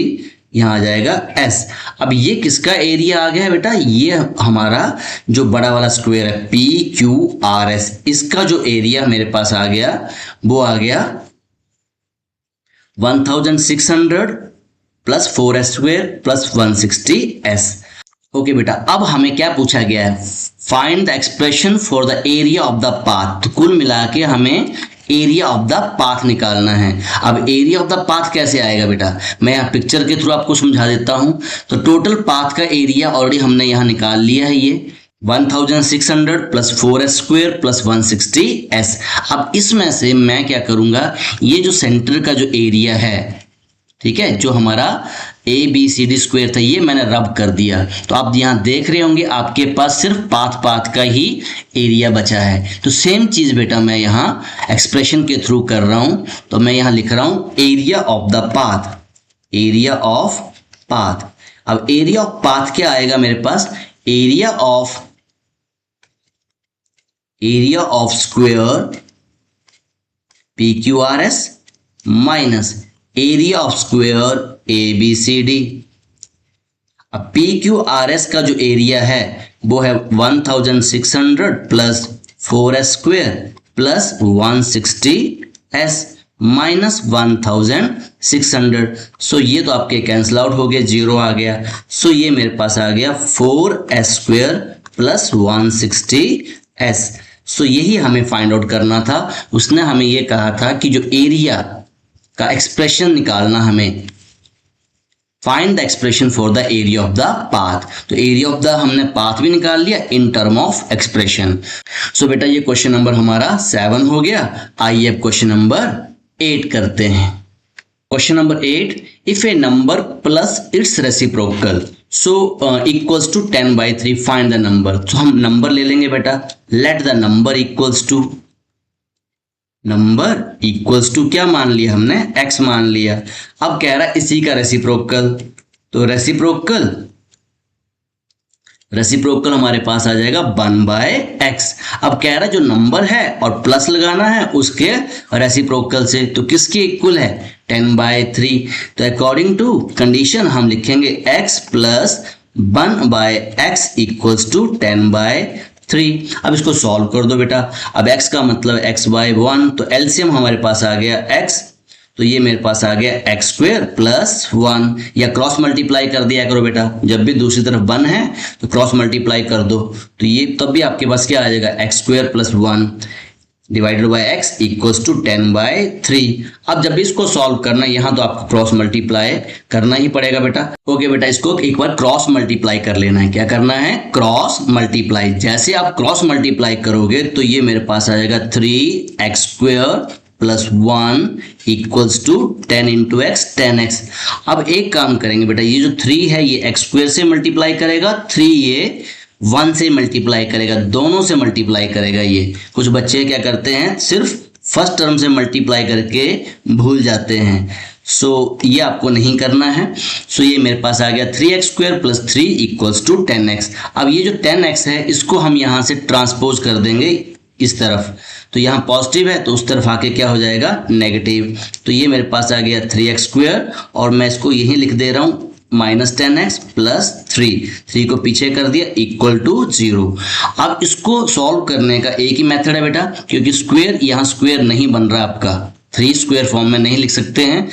यहाँ आ जाएगा एस। अब ये किसका एरिया आ गया है बेटा? ये हमारा जो बड़ा वाला स्क्वायर है पी क्यू आर एस, इसका जो एरिया मेरे पास आ गया वो आ गया 1600 plus 4s square plus 160s। Okay बेटा, अब हमें क्या पूछा गया है? Find the expression for the area of the path. तो कुल मिला के हमें एरिया ऑफ द पाथ निकालना है। अब एरिया ऑफ द पाथ कैसे आएगा बेटा? मैं यहाँ पिक्चर के थ्रू आपको समझा देता हूं। तो टोटल पाथ का एरिया ऑलरेडी हमने यहाँ निकाल लिया है, ये 1600 plus 4s square plus 160s। अब इसमें से मैं क्या करूंगा, ये जो सेंटर का जो एरिया है, ठीक है, जो हमारा ABCD स्क्वायर था, ये मैंने रब कर दिया। तो आप यहाँ देख रहे होंगे आपके पास सिर्फ पाथ का ही एरिया बचा है। तो सेम चीज बेटा मैं यहाँ एक्सप्रेशन के थ्रू कर रहा हूं। तो मैं यहाँ लिख रहा हूं area of the path, area of path. अब एरिया ऑफ पाथ क्या आएगा मेरे पास? Area of square PQRS minus area of square ABCD। अब PQRS का जो एरिया है वो है 1600 plus 4s square plus 160s minus 1600। सो ये तो आपके कैंसिल आउट हो गया, 0 आ गया। सो ये मेरे पास आ गया 4s स्क्वायर प्लस 160s। सो यही हमें फाइंड आउट करना था। उसने हमें ये कहा था कि जो एरिया का एक्सप्रेशन निकालना हमें, find the expression for the area of the path. तो एरिया ऑफ द हमने पाथ भी निकाल लिया इन टर्म ऑफ एक्सप्रेशन। सो बेटा ये क्वेश्चन नंबर हमारा 7 हो गया। आइए अब क्वेश्चन नंबर 8 करते हैं। Question number 8, if a number plus its reciprocal so equals to 10/3 find the number. तो हम नंबर ले लेंगे बेटा। Let the number equals to, number equals to क्या मान लिया हमने? x मान लिया। अब कह रहा है इसी का रेसिप्रोकल। तो रेसिप्रोकल हमारे पास आ जाएगा 1/x। अब कह रहा है जो नंबर है और प्लस लगाना है उसके रेसिप्रोकल से, तो किसके इक्वल है? 10/3। तो अकॉर्डिंग टू कंडीशन हम लिखेंगे x plus 1/x equals to 10/3। अब इसको सॉल्व कर दो बेटा। अब x का मतलब x/1, तो एलसीएम हमारे पास आ गया x। तो ये मेरे पास आ गया x स्क्वायर प्लस 1, या क्रॉस मल्टीप्लाई कर दिया करो बेटा। जब भी दूसरी तरफ 1 है तो क्रॉस मल्टीप्लाई कर दो, तो ये तब भी आपके पास क्या आ जाएगा? x square plus 1 divided by x equals to 10/3। अब जब भी इसको सॉल्व करना है यहाँ तो आपको क्रॉस मल्टीप्लाई करना ही पड़ेगा बेटा। ओके बेटा, इसको एक बार क्रॉस मल्टीप्लाई कर लेना है। क्या करना है? Cross multiply. जैसे आप क्रॉस मल्टीप्लाई करोगे तो ये मेरे पास आ जाएगा 3x square plus 1 equals to 10 into x 10x। अब एक काम करेंगे बेटा, ये जो 3 है ये x स्क्वायर से मल्टीप्लाई करेगा, 3 ये 1 से मल्टीप्लाई करेगा, दोनों से मल्टीप्लाई करेगा। ये कुछ बच्चे क्या करते हैं, सिर्फ फर्स्ट टर्म से मल्टीप्लाई करके भूल जाते हैं। सो ये आपको नहीं करना है। सो ये मेरे पास आ गया 3x square plus 3 equals to 10x। अब ये जो 10x है इसको हम यहाँ से ट्रांसपोज कर देंगे इस तरफ। तो यहाँ पॉजिटिव है तो उस तरफ आके क्या हो जाएगा? नेगेटिव। तो ये मेरे पास आ गया 3x स्क्वायर, और मैं इसको यही लिख दे रहा हूँ माइनस 10x प्लस 3 को पीछे कर दिया इक्वल टू 0। अब इसको सॉल्व करने का एक ही मेथड है बेटा, क्योंकि स्क्वायर यहाँ स्क्वायर नहीं बन रहा आपका, 3 स्क्वायर फॉर्म में नहीं लिख सकते हैं।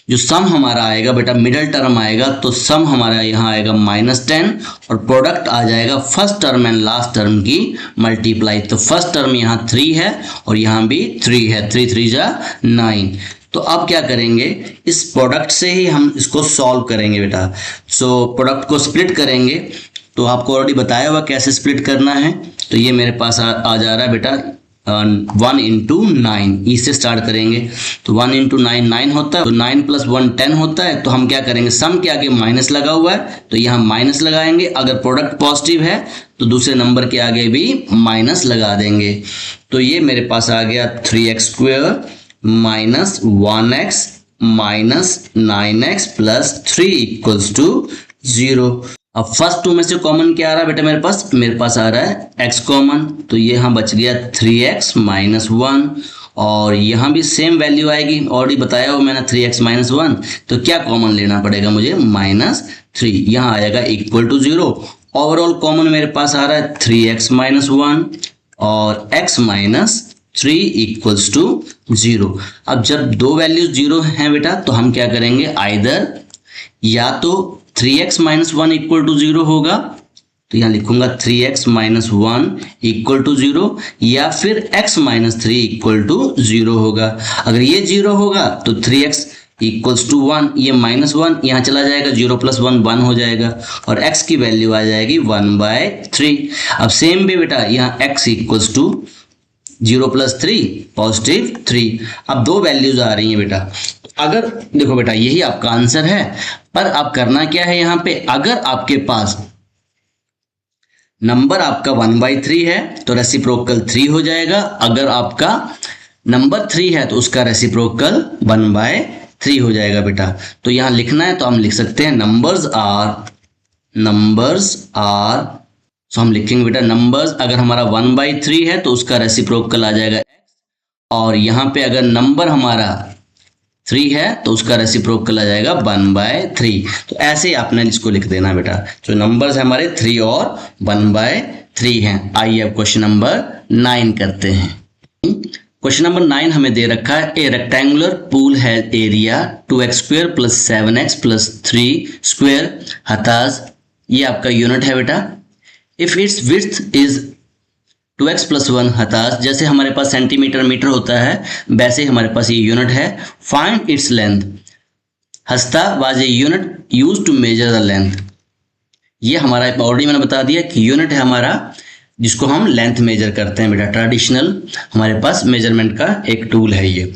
जो सम हमारा आएगा बेटा, मिडल टर्म आएगा, तो सम हमारा यहाँ आएगा -10 और प्रोडक्ट आ जाएगा first term and last term की मल्टीप्लाई। तो फर्स्ट टर्म यहाँ 3 है और यहाँ भी 3 है, 3 3 जा 9। तो अब क्या करेंगे, इस प्रोडक्ट से ही हम इसको सॉल्व करेंगे बेटा। सो प्रोडक्ट को स्प्लिट करेंगे, तो आपको ऑलरेडी बताया हुआ कैसे स्प्लिट करना है। तो ये मेरे पास आ जा रहा है बेटा 1 इंटू 9, इससे स्टार्ट करेंगे। तो 1 इंटू 9 9 होता है, तो 9 प्लस 1 10 होता है। तो हम क्या करेंगे, सम के आगे माइनस लगा हुआ है तो यहाँ माइनस लगाएंगे। अगर प्रोडक्ट पॉजिटिव है तो दूसरे नंबर के आगे भी माइनस लगा देंगे। तो ये मेरे पास आ गया 3x square minus 1x minus 9x plus 3 equals to 0। अब फर्स्ट टू में से कॉमन क्या आ रहा है बेटा मेरे पास आ रहा है x कॉमन, तो ये यहाँ बच गया 3x माइनस 1, और यहाँ भी सेम वैल्यू आएगी, ऑलरेडी बताया हो मैंने 3x माइनस 1, तो क्या कॉमन लेना पड़ेगा मुझे, -3, यहाँ आएगा इक्वल टू 0। ओवरऑल कॉमन मेरे पास आ रहा है 3x माइनस 1 और x माइनस 3 इक्वल्स टू 0। अब जब दो वैल्यूज 0 हैं बेटा तो हम क्या करेंगे, आइदर या तो 3x माइनस 1 इक्वल टू 0 होगा, तो यहाँ लिखूंगा 3x माइनस 1 इक्वल टू 0, या फिर x माइनस 3 इक्वल टू 0 होगा। अगर ये 0 होगा तो 3x इक्वल्स टू 1, ये -1 यहाँ चला जाएगा, 0 प्लस 1 1 हो जाएगा, और x की वैल्यू आ जाएगी 1/3। अब सेम भी बेटा यहाँ x equals to 0 plus 3 positive 3। अब दो वैल्यूज आ रही हैं बेटा, अगर देखो बेटा यही आपका आंसर है, पर आप करना क्या है यहाँ पे, अगर आपके पास नंबर आपका 1/3 है तो रेसिप्रोकल 3 हो जाएगा, अगर आपका नंबर 3 है तो उसका रेसिप्रोकल 1/3 हो जाएगा बेटा। तो यहाँ लिखना है तो हम लिख सकते हैं नंबर्स आर, तो हम लिखेंगे बेटा नंबर्स, अगर हमारा 1/3 है तो उसका रेसिप्रोकल आ जाएगा x, और यहाँ पे अगर नंबर हमारा 3 है तो उसका रेसिप्रोकल आ जाएगा 1/3। तो ऐसे आपने इसको लिख देना बेटा, जो नंबर्स हमारे 3 और 1/3 हैं। आइए अब क्वेश्चन नंबर 9 करते हैं। क्वेश्चन नंबर 9 हमें दे रखा है, a rectangular pool has area 2x² plus 7x plus 3 square हताज, ये आपका यूनिट है बेटा। If its width is 2x plus 1 हताश, जैसे हमारे पास सेंटीमीटर मीटर होता है वैसे हमारे पास ये यूनिट है। Find its length, hasta was a unit used to measure the length, ये हमारा ऑलरेडी मैंने बता दिया कि यूनिट है हमारा जिसको हम लेंथ मेजर करते हैं बेटा, ट्रेडिशनल हमारे पास मेजरमेंट का एक टूल है ये।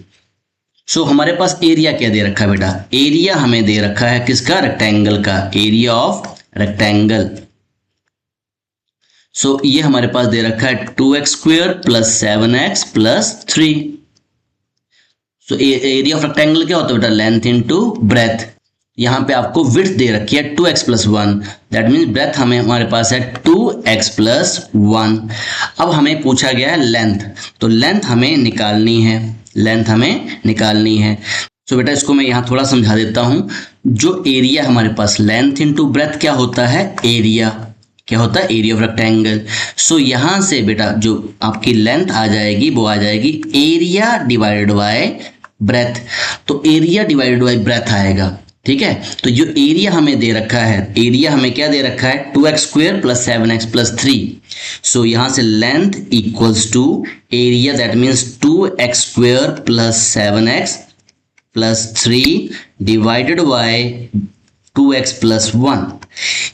सो हमारे पास एरिया क्या दे रखा है बेटा, एरिया हमें दे रखा है किसका, रेक्टेंगल का, एरिया ऑफ रेक्टेंगल। सो ये हमारे पास दे रखा है 2x² plus 7x plus 3। So area of rectangle क्या होता है बेटा, लेंथ इनटू ब्रेथ। यहाँ पे आपको विड्थ दे रखी है 2x plus 1, that means breath हमारे पास है 2x प्लस 1। अब हमें पूछा गया है लेंथ, तो लेंथ हमें निकालनी है, सो बेटा इसको मैं यहाँ थोड़ा समझा देता हूँ। जो एरिया हमारे पास, लेंथ इनटू ब्रेथ क्या होता है, एरिया, क्या होता है, एरिया ऑफ रेक्टेंगल। सो यहाँ से बेटा जो आपकी लेंथ आ जाएगी वो आ जाएगी एरिया डिवाइडेड बाय ब्रेथ, तो एरिया डिवाइडेड बाय ब्रेथ आएगा, ठीक है। तो जो एरिया हमें दे रखा है, एरिया हमें क्या दे रखा है, 2x² plus 7x plus 3। So यहाँ से length equals to area, that means 2x² plus 7x plus 3 divided by 2x plus 1,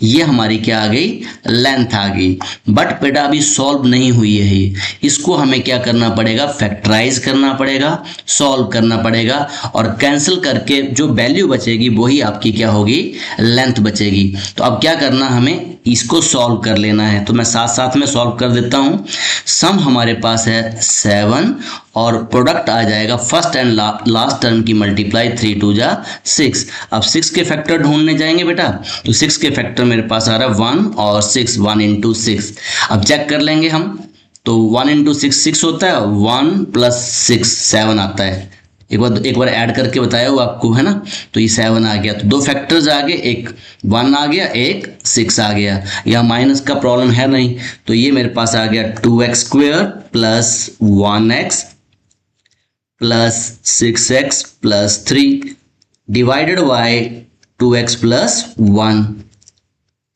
ये हमारी क्या आ गई, लेंथ आ गई। बट बेटा अभी सॉल्व नहीं हुई है ये, इसको हमें क्या करना पड़ेगा, फैक्टराइज करना पड़ेगा, सॉल्व करना पड़ेगा, और कैंसिल करके जो वैल्यू बचेगी वही आपकी क्या होगी, लेंथ बचेगी। तो अब क्या करना, हमें इसको सॉल्व कर लेना है, तो मैं साथ साथ में सॉल्व कर देता हूँ। सम हमारे पास है 7 और प्रोडक्ट आ जाएगा फर्स्ट एंड लास्ट टर्म की मल्टीप्लाई, 3 2 जा 6। अब 6 के फैक्टर ढूंढने जाएंगे बेटा, तो 6 के फैक्टर मेरे पास आ रहा है 1 और 6, 1 इंटू 6। अब चेक कर लेंगे हम, तो 1 इंटू 6 6 होता है, 1 प्लस 6 7 आता है। एक बार ऐड करके बताया वो आपको, है ना, तो ये 7 आ गया। तो दो फैक्टर्स आ गए, एक 1 आ गया, एक 6 आ गया। यहाँ माइनस का प्रॉब्लम है नहीं, तो ये मेरे पास आ गया 2x² plus 1x plus 6x plus 3 divided by 2x plus 1।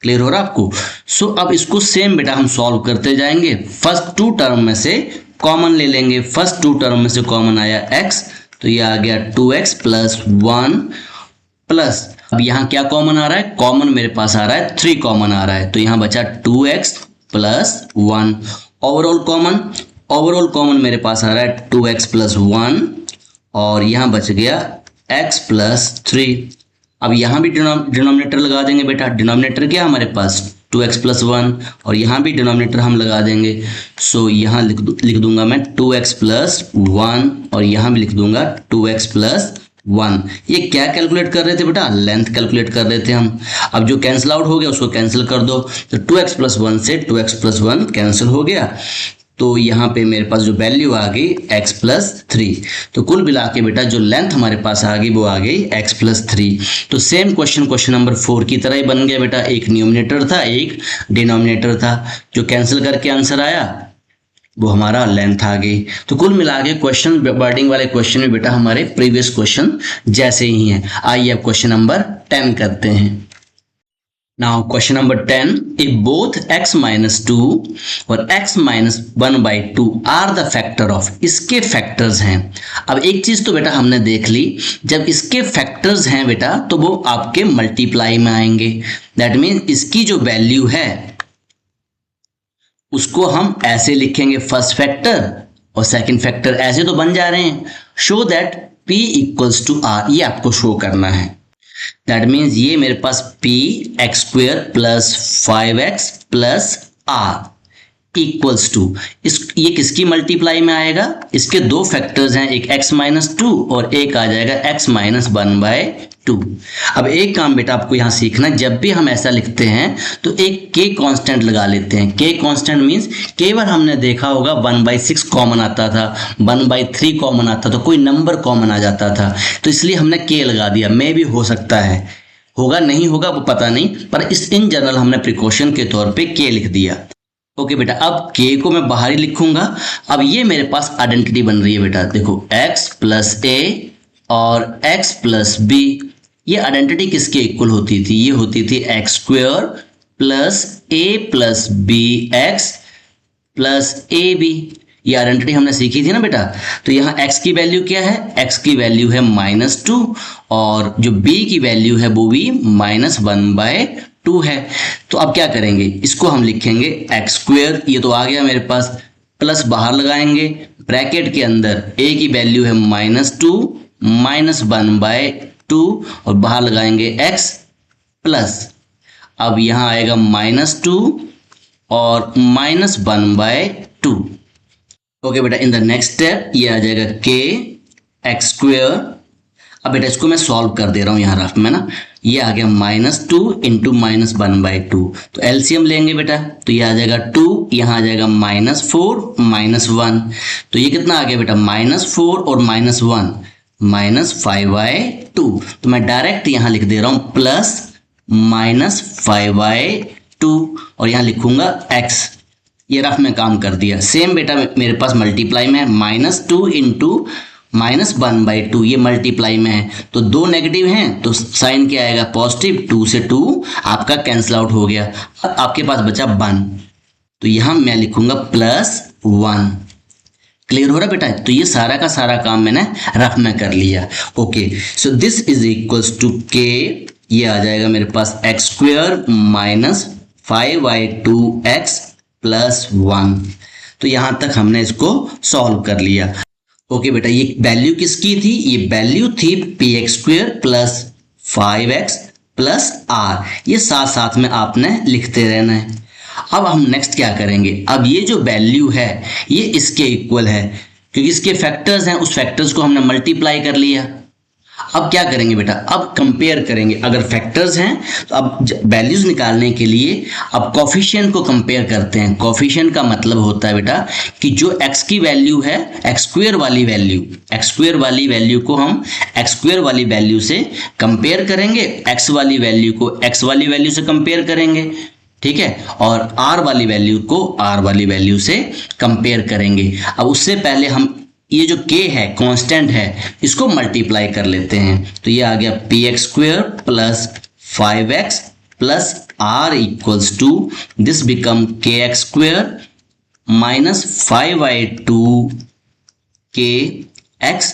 Clear हो रहा आपको। सो अब इसको सेम बेटा हम सॉल्व करते जाएंगे। फर्स्ट टू टर्म में से कॉमन ले लेंगे। फर्स्ट टू टर्म में से कॉमन आया x, तो ये आ गया 2x प्लस 1 प्लस, अब यहाँ क्या कॉमन आ रहा है, कॉमन मेरे पास आ रहा है 3 कॉमन आ रहा है, तो यहाँ बचा 2x प्लस 1। ओवरऑल कॉमन मेरे पास आ रहा है 2x प्लस 1 और यहाँ बच गया x प्लस 3। अब यहाँ भी डिनोमिनेटर लगा देंगे बेटा। डिनोमिनेटर क्या हमारे पास 2x प्लस 1 और यहाँ भी डिनोमिनेटर हम लगा देंगे। सो यहाँ लिख दूंगा मैं 2x प्लस 1 और यहाँ भी लिख दूंगा 2x प्लस 1। ये क्या कैलकुलेट कर रहे थे बेटा? लेंथ कैलकुलेट कर रहे थे हम। अब जो कैंसिल आउट हो गया उसको कैंसिल कर दो, तो 2x + 1 से 2x + 1 कैंसिल हो गया, तो यहाँ पे मेरे पास जो वैल्यू आ गई x + 3। तो कुल मिला के बेटा जो लेंथ हमारे पास आ गई वो आ गई x + 3। तो सेम क्वेश्चन नंबर 4 की तरह ही बन गया बेटा, एक न्यूमरेटर था एक डिनोमिनेटर था, जो कैंसिल करके आंसर आया वो हमारा लेंथ आ गई। तो कुल मिला के क्वेश्चन वर्डिंग वाले क्वेश्चन में बेटा हमारे प्रीवियस क्वेश्चन जैसे ही हैं। आइए अब क्वेश्चन नंबर 10 करते हैं। Now question number 10, if both x - 2 और x - 1/2 are the factor of, इसके फैक्टर्स हैं। अब एक चीज तो बेटा हमने देख ली, जब इसके फैक्टर्स हैं बेटा तो वो आपके मल्टीप्लाई में आएंगे। दैट मीन इसकी जो वैल्यू है उसको हम ऐसे लिखेंगे, फर्स्ट फैक्टर और सेकंड फैक्टर ऐसे तो बन जा रहे हैं। शो दैट p = r, ये आपको शो करना है। दैट मीन्स ये मेरे पास p x² + 5x + r = ये किसकी मल्टीप्लाई में आएगा? इसके दो फैक्टर्स हैं, एक x - 2 और एक आ जाएगा x - 1/2। अब एक काम बेटा आपको यहाँ सीखना, जब भी हम ऐसा लिखते हैं तो एक k कांस्टेंट लगा लेते हैं। k कांस्टेंट मीन्स केवल हमने देखा होगा 1/6 कॉमन आता था, 1/3 कॉमन आता था, कोई नंबर कॉमन आ जाता था, तो इसलिए हमने k लगा दिया। मे भी हो सकता है, होगा नहीं होगा वो पता नहीं, पर इस इन जनरल हमने प्रिकॉशन के तौर पे k लिख दिया। ओके बेटा, अब k को मैं बाहर ही लिखूंगा। अब ये मेरे पास आइडेंटिटी बन रही है बेटा, देखो x + a और x + b, ये आइडेंटिटी किसके इक्वल होती थी? ये होती थी x² + a + bx + ab। ये आइडेंटिटी हमने सीखी थी ना बेटा। तो यहाँ x की वैल्यू क्या है? x की वैल्यू है -2 और जो b की वैल्यू है वो भी -1/2 है। तो अब क्या करेंगे, इसको हम लिखेंगे x², ये तो आ गया मेरे पास, प्लस बाहर लगाएंगे, ब्रैकेट के अंदर a की वैल्यू है -2 -1/2 और बाहर लगाएंगे x प्लस, अब यहाँ आएगा -2 और -1/2। ओके बेटा, इन द नेक्स्ट स्टेप ये आ जाएगा k x²। अब बेटा इसको मैं सॉल्व कर दे रहा हूँ यहाँ रफ में ना, ये आ गया -2 × -1/2, तो एलसीएम लेंगे बेटा, तो ये आ जाएगा 2, यहाँ आ जाएगा -4 -1, तो ये कितना आ गया बेटा? -4 और -1 -5/2। तो मैं डायरेक्ट यहाँ लिख दे रहा हूँ प्लस -5/2 और यहाँ लिखूंगा x। ये रफ में काम कर दिया। सेम बेटा मेरे पास मल्टीप्लाई में है, -2 × -1/2, ये मल्टीप्लाई में है, तो दो नेगेटिव हैं तो साइन क्या आएगा? पॉजिटिव। 2 से 2 आपका कैंसिल आउट हो गया, अब आपके पास बचा 1, तो यहाँ मैं लिखूंगा +1। क्लियर हो रहा बेटा? तो ये सारा का सारा काम मैंने रफ में कर लिया। Okay, so this is equals to k, ये आ जाएगा मेरे पास x² - 5/2x + 1। तो यहां तक हमने इसको सॉल्व कर लिया। ओके बेटा, ये वैल्यू किसकी थी? ये वैल्यू थी px² + 5x + r। ये साथ साथ में आपने लिखते रहना है। अब हम नेक्स्ट क्या करेंगे, अब ये जो वैल्यू है ये इसके इक्वल है, क्योंकि इसके फैक्टर्स हैं, उस फैक्टर्स को हमने मल्टीप्लाई कर लिया। अब क्या करेंगे बेटा? अब कंपेयर करेंगे। अगर फैक्टर्स हैं तो अब वैल्यूज निकालने के लिए अब कोफिशिएंट को कंपेयर करते हैं। कोफिशिएंट का मतलब होता है बेटा कि जो x की वैल्यू है, x² वाली वैल्यू को हम x² वाली वैल्यू से कंपेयर करेंगे, x वाली वैल्यू को x वाली वैल्यू से कंपेयर करेंगे, ठीक है, और r वाली वैल्यू को r वाली वैल्यू से कंपेयर करेंगे। अब उससे पहले हम ये जो k है कांस्टेंट है, इसको मल्टीप्लाई कर लेते हैं, तो ये आ गया px² + 5x + r = this become kx² - 5/2kx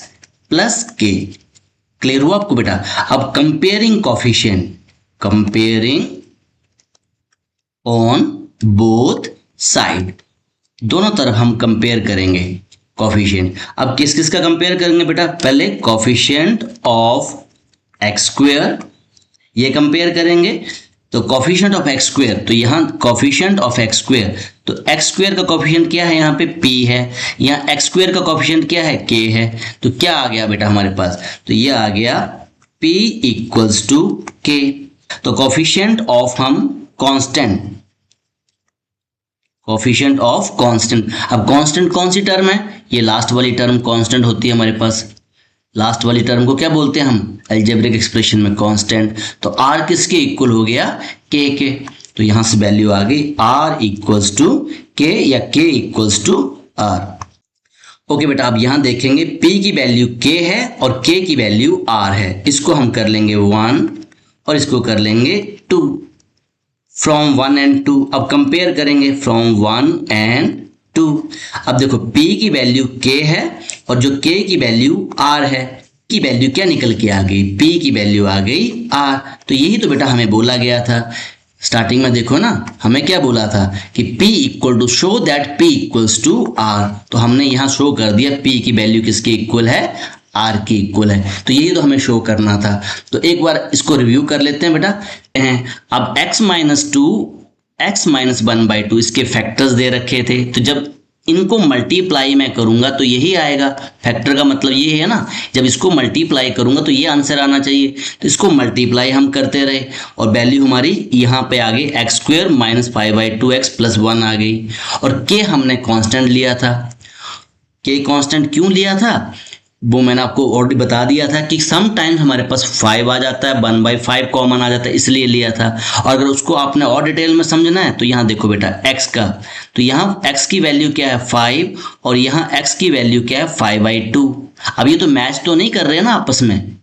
+ k। Clear हुआ आपको बेटा? अब comparing coefficient, comparing on both side, दोनों तरफ हम कंपेयर करेंगे कोफिशिएंट। अब किस किस का कंपेयर करेंगे बेटा? पहले कोफिशिएंट ऑफ x², ये कंपेयर करेंगे, तो कोफिशिएंट ऑफ एक्स स्क्वायर, तो यहाँ कोफिशिएंट ऑफ एक्स स्क्वायर, तो एक्स स्क्वायर का कोफिशिएंट क्या है, यहाँ पे p है, यहाँ एक्स स्क्वायर का कोफिशिएंट क्या है, k है। तो क्या आ गया बेटा हमारे पास, तो ये आ गया p इक्वल्स टू k। तो कोफिशिएंट ऑफ हम कांस्टेंट, कोफिशिएंट ऑफ कांस्टेंट, अब कांस्टेंट कौन सी टर्म है, ये लास्ट वाली टर्म कांस्टेंट होती है हमारे पास। लास्ट वाली टर्म को क्या बोलते हैं हम अलजेब्रिक एक्सप्रेशन में, कांस्टेंट। तो r किसके इक्वल हो गया, k के। तो यहां से वैल्यू आ गई r इक्वल्स टू k या k equals to r। Okay बेटा, अब यहां देखेंगे p की वैल्यू k है और k की वैल्यू r है। इसको हम कर लेंगे 1 और इसको कर लेंगे 2, फ्रॉम 1 एंड 2। अब कंपेयर करेंगे फ्रॉम 1 एंड 2। अब देखो p की वैल्यू k है और जो k की वैल्यू r है, की वैल्यू क्या निकल के आ गई, p की वैल्यू आ गई r। तो यही तो बेटा हमें बोला गया था स्टार्टिंग में, देखो ना हमें क्या बोला था कि p equal to show that p equals to r। तो हमने यहाँ शो कर दिया p की वैल्यू किसके इक्वल है, r की इक्वल है। तो यही तो हमें शो करना था। तो एक बार इसको रिव्यू कर लेते हैं बेटा। अब x माइनस 2 x माइनस 1/2 इसके फैक्टर्स दे रखे थे, तो जब इनको मल्टीप्लाई मैं करूंगा तो यही आएगा। फैक्टर का मतलब ये है ना, जब इसको मल्टीप्लाई करूंगा तो ये आंसर आना चाहिए। तो इसको मल्टीप्लाई हम करते रहे और वैल्यू हमारी यहाँ पे आ गई x square minus 5/2x plus 1 आ गई। और के हमने कांस्टेंट लिया था। के कांस्टेंट क्यों लिया था वो मैंने आपको ऑलरेडी बता दिया था कि सम टाइम्स हमारे पास 5 आ जाता है, 1/5 कॉमन आ जाता है, इसलिए लिया था। और अगर उसको आपने और डिटेल में समझना है तो यहाँ देखो बेटा x का, तो यहाँ x की वैल्यू क्या है 5 और यहाँ x की वैल्यू क्या है 5/2। अब ये तो मैच तो नहीं कर रहे हैं ना आपस में,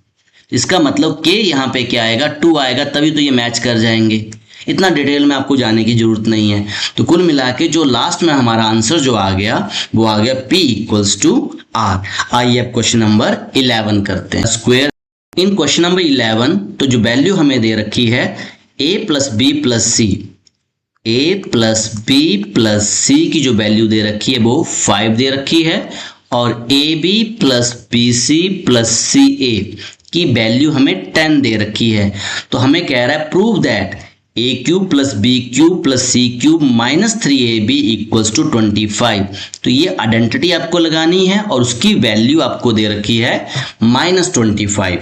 इसका मतलब k यहाँ पे क्या आएगा 2 आएगा, तभी तो ये मैच कर जाएंगे। इतना डिटेल में आपको जाने की जरूरत नहीं है। तो कुल मिला के जो लास्ट में हमारा आंसर जो आ गया वो आ गया p इक्वल्स टू r। आइए अब क्वेश्चन नंबर 11 करते हैं। स्क्वायर इन क्वेश्चन नंबर 11, तो जो वैल्यू हमें दे रखी है a plus b plus c, a plus b plus c की जो वैल्यू दे रखी है वो 5 दे रखी है और ab plus b c plus c a की वैल्यू हमें 10 दे रखी है। तो हमें कह रहा है prove that a cube plus b cube plus c cube minus 3ab equals to 25। तो ये आइडेंटिटी आपको लगानी है और उसकी वैल्यू आपको दे रखी है -25।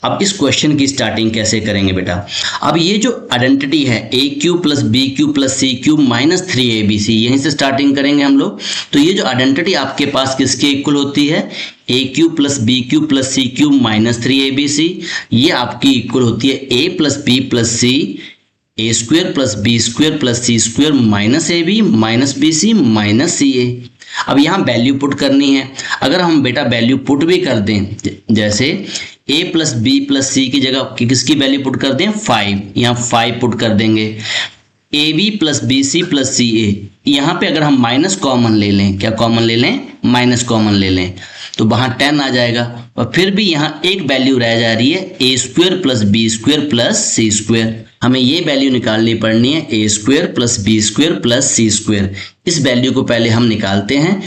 अब इस क्वेश्चन की स्टार्टिंग कैसे करेंगे बेटा, अब ये जो आइडेंटिटी है a cube plus b cube plus c cube minus 3abc, यहीं से स्टार्टिंग करेंगे हम लोग। तो ये जो आइडेंटिटी आपके पास किसके इक्वल होती है, a cube plus b cube plus c cube minus 3abc, ये आपकी इक्वल होती है a plus b plus c a square plus b square plus c square minus a b minus b c minus c a. अब यहाँ value put करनी है। अगर हम बेटा वैल्यू पुट भी कर दें, जैसे a plus b plus c की जगह किसकी वैल्यू पुट कर दें 5, यहाँ 5 पुट कर देंगे। A b plus b c plus c a, यहाँ पे अगर हम माइनस कॉमन ले लें, क्या कॉमन ले लें, माइनस कॉमन ले लें, तो वहां 10 आ जाएगा। और फिर भी यहाँ एक वैल्यू रह जा रही है a square plus b square plus c square. हमें ये वैल्यू निकालनी पड़नी है a square plus b square plus c square. इस वैल्यू को पहले हम निकालते हैं।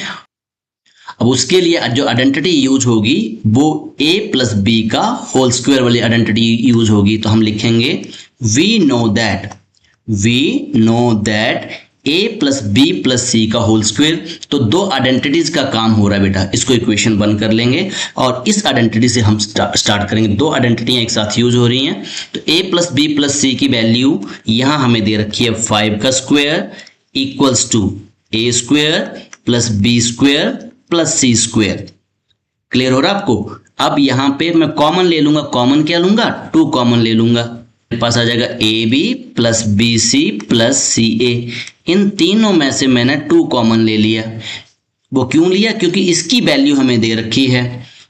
अब उसके लिए जो आइडेंटिटी यूज होगी वो a प्लस बी का होल स्क्वायर वाली आइडेंटिटी यूज होगी। तो हम लिखेंगे we know that a plus b plus c का होल स्क्वायर। तो दो आइडेंटिटीज का काम हो रहा है बेटा, इसको इक्वेशन 1 कर लेंगे और इस आइडेंटिटी से हम स्टार्ट करेंगे। दो आइडेंटिटियां एक साथ यूज हो रही हैं। तो a plus b plus c की वैल्यू यहां हमें दे रखी है 5 का square equals to a square plus b square plus c square. Clear हो रहा है आपको। अब यहां पे मैं कॉमन ले लूंगा, कॉमन क्या लूंगा 2 कॉमन ले लूंगा, मेरे पास आ जाएगा a b plus b c plus c a. इन तीनों में से मैंने 2 कॉमन ले लिया। वो क्यों लिया, क्योंकि इसकी वैल्यू हमें दे रखी है।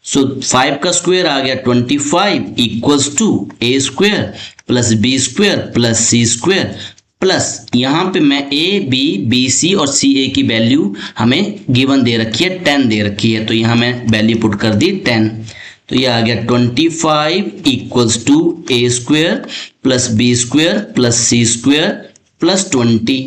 सो 5 का स्क्वायर आ गया 25 equals to a square plus b square plus c square plus यहाँ पे मैं ए बी बी सी और सी ए की वैल्यू हमें गिवन दे रखी है 10 दे रखी है। तो यहाँ मैं वैल्यू पुट कर दी 10। तो ये आ गया 25 equals to a square plus b square plus c square plus 20।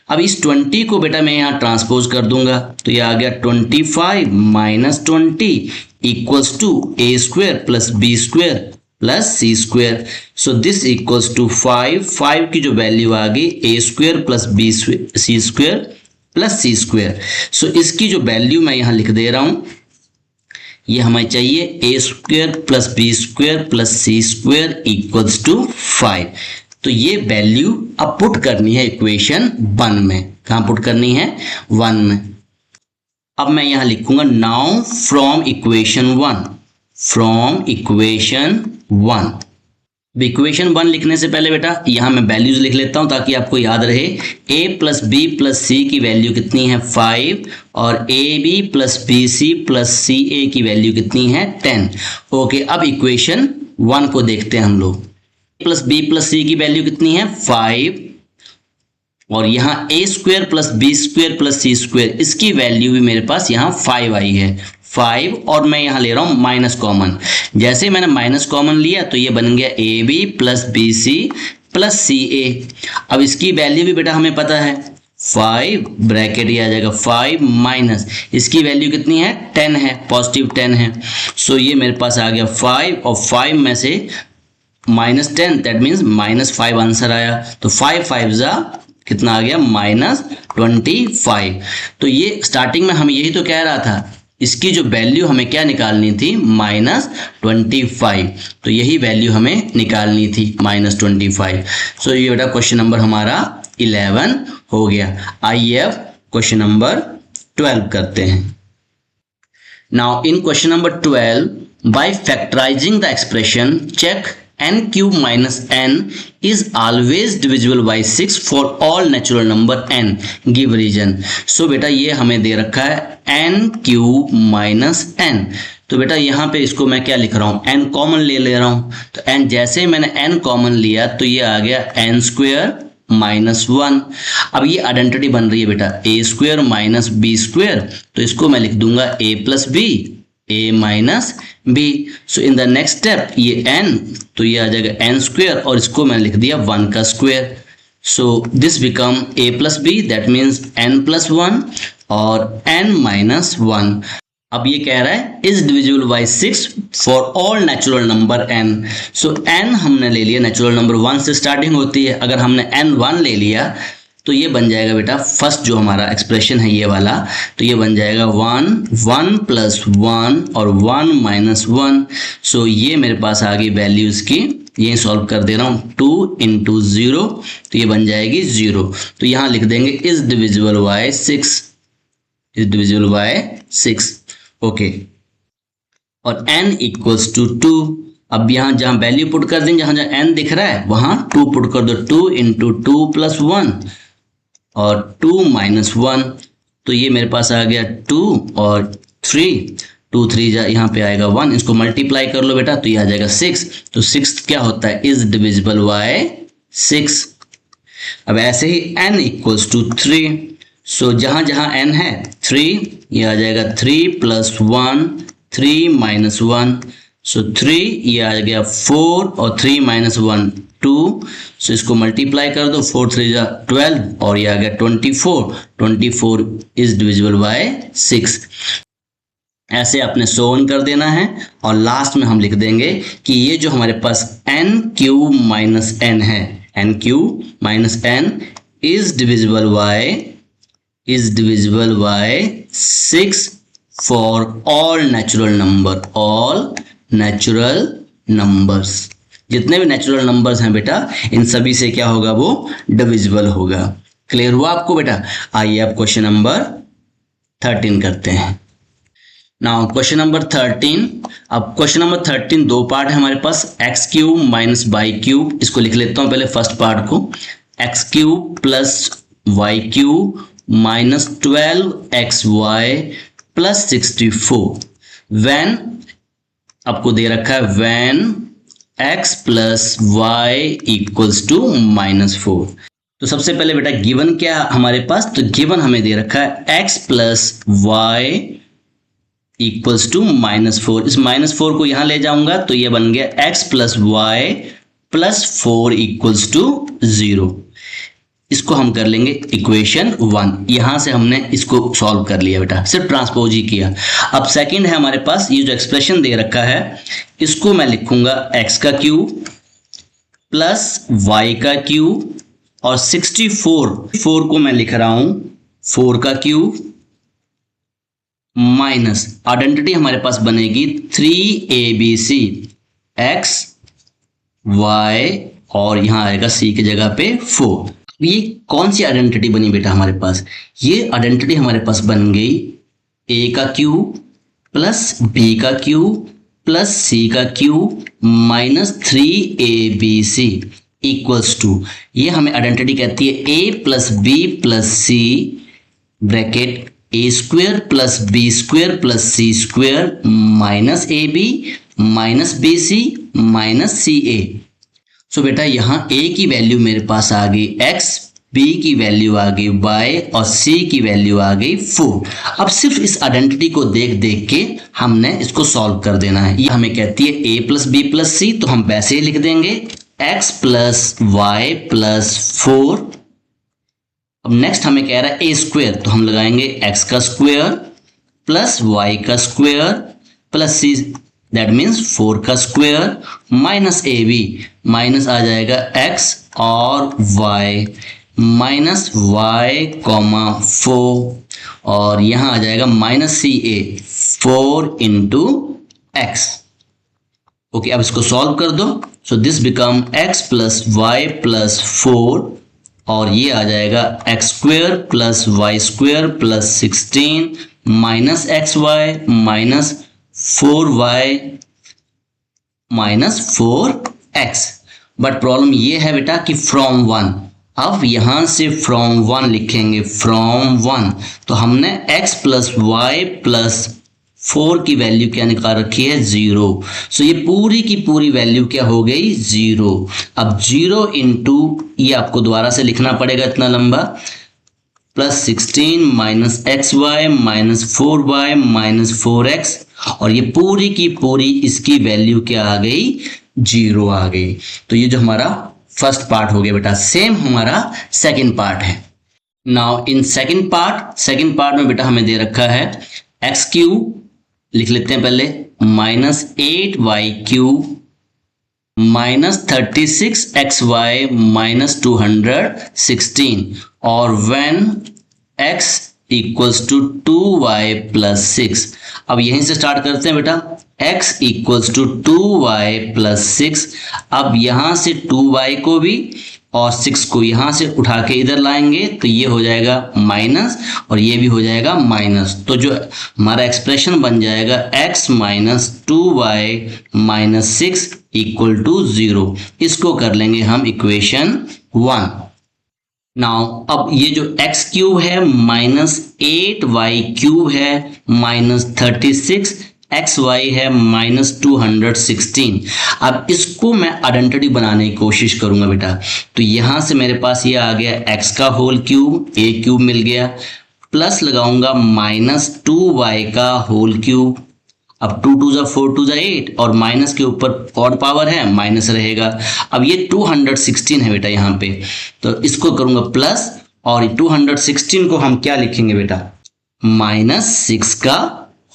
अब इस 20 को बेटा मैं यहाँ ट्रांसपोज कर दूंगा। तो ये आ गया 25 minus 20 equals to a square plus b square plus c square. So this equals to 5 की जो वैल्यू आ गई a square plus b c square plus c square. So इसकी जो वैल्यू मैं यहाँ लिख दे रहा हूँ, ये हमें चाहिए a square plus b square plus c square equals to 5। तो ये वैल्यू अब पुट करनी है इक्वेशन 1 में। कहाँ पुट करनी है? 1 में। अब मैं यहाँ लिखूंगा now from equation 1, from equation 1। Equation 1 लिखने से पहले बेटा यहाँ मैं वैल्यूज लिख लेता हूँ ताकि आपको याद रहे। a plus b plus c की वैल्यू कितनी है? 5 और a b plus b c plus c a की वैल्यू कितनी है? 10। ओके, अब इक्वेशन 1 को देखते हैं हम लोग। प्लस बी प्लस सी की वैल्यू कितनी है? 5 और यहाँ a square plus b square plus c square, इसकी वैल्यू भी मेरे पास यहाँ 5 आई है। 5 और मैं यहाँ ले रहा हूँ माइनस कॉमन। जैसे मैंने माइनस कॉमन लिया तो ये बन गया a b plus b c plus c a. अब इसकी वैल्यू भी बेटा हमें पता है 5, ब्रैकेट ये आ जाएगा 5 माइनस इसकी वैल्यू कितनी है? 10 है, पॉजिटिव 10 है। सो ये मेरे पास आ गया 5 और 5 में से minus 10, that means minus 5 answer आया। तो 5 5 जा कितना आ गया? माइनस 25। तो ये स्टार्टिंग में हम यही तो कह रहा था, इसकी जो वैल्यू हमें क्या निकालनी थी? माइनस 25। तो यही वैल्यू हमें निकालनी थी, माइनस 25। सो ये बेटा क्वेश्चन नंबर हमारा 11 हो गया। आइए अब क्वेश्चन नंबर 12 करते हैं। Now in question number 12, by factorising the expression check n cube minus n is always divisible by 6 for all natural number n give region। सो बेटा ये हमें दे रखा है n cube minus n। तो बेटा यहाँ पे इसको मैं क्या लिख रहा हूँ? n कॉमन ले रहा हूँ। तो n जैसे ही मैंने n कॉमन लिया तो ये आ गया n स्क्वेयर माइनस 1। अब ये आइडेंटिटी बन रही है बेटा a square minus b square, तो इसको मैं लिख दूंगा a plus b a minus b. So in the next step ये n, तो ये आ जाएगा n स्क्वेयर और इसको मैंने लिख दिया 1 का square. So this become a plus b, that means n plus 1 और n माइनस 1। अब ये कह रहा है is divisible by 6 for all natural number n। So n हमने ले लिया, नेचुरल नंबर 1 से स्टार्टिंग होती है। अगर हमने n 1 ले लिया तो ये बन जाएगा बेटा फर्स्ट जो हमारा एक्सप्रेशन है ये वाला, तो ये बन जाएगा 1 प्लस 1 और 1 माइनस 1। सो ये मेरे पास आ गई वैल्यूज की, ये सॉल्व कर दे रहा हूँ 2 इंटू 0, तो ये बन जाएगी 0। तो यहाँ लिख देंगे is divisible by 6, is divisible by 6। Okay, और n इक्वल्स टू 2। अब यहाँ जहाँ वैल्यू पुट कर देंगे, जहाँ जहाँ n दिख रहा है वहाँ 2 पुट कर दो। 2 इंटू 2 प्लस 1 और 2 माइनस 1, तो ये मेरे पास आ गया 2 और 3, 2 3 यहाँ पे आएगा 1, इसको मल्टीप्लाई कर लो बेटा तो ये आ जाएगा 6। तो 6 क्या होता है? Is divisible by 6। अब ऐसे ही n इक्वल्स टू 3। सो जहाँ जहाँ n है 3, ये आ जाएगा 3 प्लस 1, 3 माइनस 1। सो 3 ये आ गया 4 और 3 माइनस 1 2। सो इसको मल्टीप्लाई कर दो, 4 3 जा 12 और ये आ गया 24। 24 इज डिविजिबल बाय 6। ऐसे आपने सो ऑन कर देना है और लास्ट में हम लिख देंगे कि ये जो हमारे पास n क्यूब माइनस n है, n cube minus n is divisible by 6 for all natural number, all natural numbers. जितने भी नेचुरल नंबर्स हैं बेटा इन सभी से क्या होगा? वो डिविजिबल होगा। क्लियर हुआ आपको बेटा? आइए अब क्वेश्चन नंबर 13 करते हैं। Now question number 13। अब क्वेश्चन नंबर 13 दो पार्ट है हमारे पास, x cube minus y cube. इसको लिख लेता हूं पहले फर्स्ट पार्ट को, x cube plus y cube minus 12xy plus 64 when, आपको दे रखा है when x plus y equals to minus 4। तो सबसे पहले बेटा गिवन क्या हमारे पास? तो गिवन हमें दे रखा है x plus y equals to minus 4। इस माइनस 4 को यहां ले जाऊंगा तो ये बन गया x plus y plus 4 equals to 0। इसको हम कर लेंगे इक्वेशन 1। यहां से हमने इसको सॉल्व कर लिया बेटा, सिर्फ ट्रांसपोज ही किया। अब सेकंड है हमारे पास, ये जो एक्सप्रेशन दे रखा है इसको मैं लिखूंगा x का क्यूब प्लस y का क्यूब और 64 को मैं लिख रहा हूं 4 का क्यूब माइनस आइडेंटिटी हमारे पास बनेगी 3abc x y और यहां आएगा c की जगह पे 4। ये कौन सी आइडेंटिटी बनी बेटा हमारे पास? ये आइडेंटिटी हमारे पास बन गई a का क्यूब प्लस b का क्यूब प्लस c का cube minus 3abc equals to, ये हमें आइडेंटिटी कहती है a plus b plus c bracket a square plus b square plus c square minus ab minus bc minus ca। So बेटा यहाँ a की value मेरे पास आ गई x, b की वैल्यू आ गई y और c की वैल्यू आ गई 4। अब सिर्फ इस आइडेंटिटी को देख देख के हमने इसको सॉल्व कर देना है। ये हमें कहती है a plus b plus c, तो हम वैसे ही लिख देंगे x प्लस y प्लस 4। अब नेक्स्ट हमें कह रहा है a स्क्वेयर, तो हम लगाएंगे x का स्क्वेयर प्लस y का square plus c, that means 4 का स्क्वेयर माइनस ab, माइनस आ जाएगा x और y माइनस y कॉमा 4 और यहाँ आ जाएगा minus ca 4 into x। Okay, अब इसको सॉल्व कर दो। So this become x plus y plus 4 और ये आ जाएगा x square plus y square plus 16 minus x y minus 4y minus 4x। But problem ये है बेटा कि फ्रॉम 1, अब यहां से फ्रॉम 1 लिखेंगे, फ्रॉम 1 तो हमने x प्लस वाई प्लस 4 की वैल्यू क्या निकाल रखी है 0। सो ये पूरी की पूरी वैल्यू क्या हो गई 0। अब 0 इंटू ये आपको दोबारा से लिखना पड़ेगा इतना लंबा, plus 16 minus x y minus 4y minus 4x और ये पूरी की पूरी इसकी वैल्यू क्या आ गई 0 आ गई। तो ये जो हमारा फर्स्ट पार्ट हो गया बेटा। सेम हमारा सेकंड पार्ट है। नाउ इन सेकंड पार्ट में बेटा हमें दे रखा है एक्स क्यूब, लिख लेते हैं पहले, minus 8y cube minus 36xy minus 216 और when x equals to 2y plus 6। अब यहीं से स्टार्ट करते हैं बेटा, x equals to 2y plus 6। अब यहां से 2y को भी और 6 को यहां से उठा के इधर लाएंगे तो ये हो जाएगा माइनस और ये भी हो जाएगा माइनस। तो जो हमारा एक्सप्रेशन बन जाएगा x minus 2y minus 6 equal to 0। इसको कर लेंगे हम इक्वेशन 1। नाउ अब ये जो x क्यूब है माइनस 8y क्यूब है माइनस 36 xy है माइनस 216। अब इसको मैं आइडेंटिटी बनाने की कोशिश करूंगा बेटा। तो यहां से मेरे पास ये आ गया x का होल क्यूब, a क्यूब मिल गया, प्लस लगाऊंगा माइनस 2y का होल क्यूब। अब 2 2 जा 4 2 जा 8 और माइनस के ऊपर ऑड पावर है माइनस रहेगा। अब ये 216 है बेटा यहाँ पे, तो इसको करूंगा प्लस और 216 को हम क्या लिखेंगे बेटा माइनस 6 का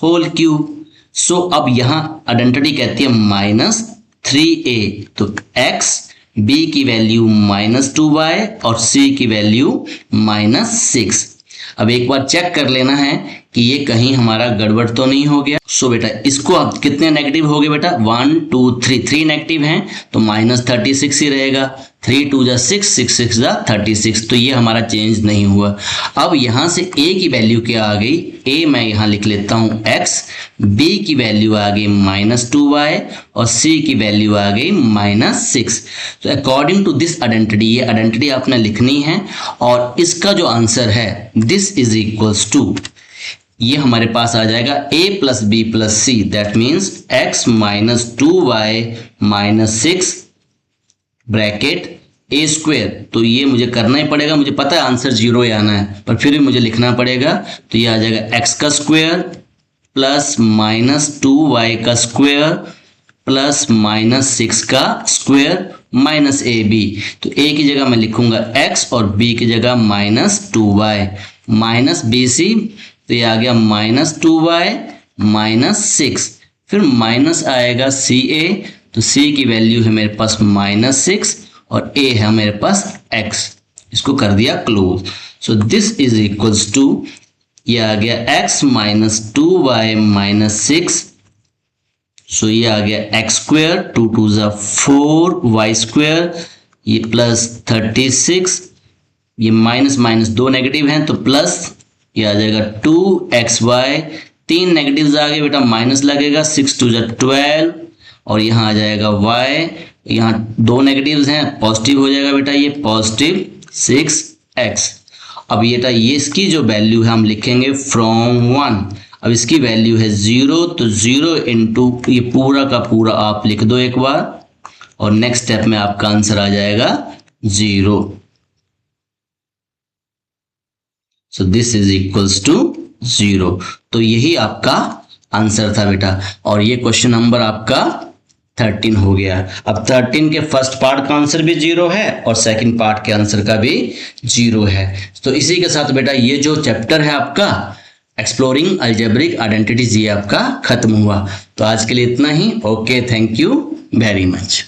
होल क्यूब। सो अब यहाँ आइडेंटिटी कहती है माइनस 3a, तो x b की वैल्यू माइनस 2y और c की वैल्यू माइनस 6। अब एक बार चेक कर लेना है कि ये कहीं हमारा गड़बड़ तो नहीं हो गया। सो बेटा इसको अब कितने नेगेटिव हो गए बेटा 1 2 3 नेगेटिव हैं तो माइनस 36 ही रहेगा। 3 2 जा 6 6 6 जा 36, तो ये हमारा चेंज नहीं हुआ। अब यहाँ से a की वैल्यू क्या आ गई, a मैं यहाँ लिख लेता हूँ x, b की वैल्यू आ गई माइनस 2y और c की वैल्यू आ गई माइनस 6। तो अकॉर्डिंग टू दिस आइडेंटिटी, ये आइडेंटिटी आपने लिखनी है और इसका जो आंसर है दिस इज इक्वल्स टू, ये हमारे पास आ जाएगा a plus b plus c, that means x minus 2y minus 6 bracket a square. तो ये मुझे करना ही पड़ेगा, मुझे पता है आंसर 0 ही आना है पर फिर भी मुझे लिखना पड़ेगा। तो ये आ जाएगा x का स्क्वेयर प्लस माइनस 2y का स्क्वेयर प्लस माइनस 6 का स्क्वेयर माइनस ए बी। तो ए की जगह मैं लिखूंगा x और b की जगह -2y माइनस बी सी, तो ये आ गया -2y -6, फिर माइनस आएगा सी ए, तो c की वैल्यू है मेरे पास -6 और a है मेरे पास x, इसको कर दिया close. So this is equals to, ये आ गया x -2y -6, सो ये आ गया x स्क्वायर, 2 2 ज़ा 4 y स्क्वायर, ये प्लस 36, ये माइनस माइनस दो नेगेटिव हैं तो प्लस, ये आ जाएगा 2xy, 3 नेगेटिव्स आ गए बेटा, माइनस लगेगा, 6 2 ज़ा 12 और यहाँ आ जाएगा y, यहाँ दो नेगेटिव्स हैं, पॉजिटिव हो जाएगा बेटा, ये पॉजिटिव 6x। अब ये इसकी जो वैल्यू है हम लिखेंगे फ्रॉम 1, अब इसकी वैल्यू है 0, तो 0 इंटू ये पूरा का पूरा आप लिख दो एक बार और नेक्स्ट स्टेप में आपका आंसर आ जाएगा 0। So this is equals to 0। तो यही आपका आंसर था बेटा, और ये क्वेश्चन नंबर आपका 13 हो गया। अब 13 के फर्स्ट पार्ट का आंसर भी 0 है और सेकंड पार्ट के आंसर का भी 0 है। तो इसी के साथ बेटा ये जो चैप्टर है आपका एक्सप्लोरिंग अलजेब्रिक आइडेंटिटीज, ये आपका खत्म हुआ। तो आज के लिए इतना ही। Okay, thank you very much.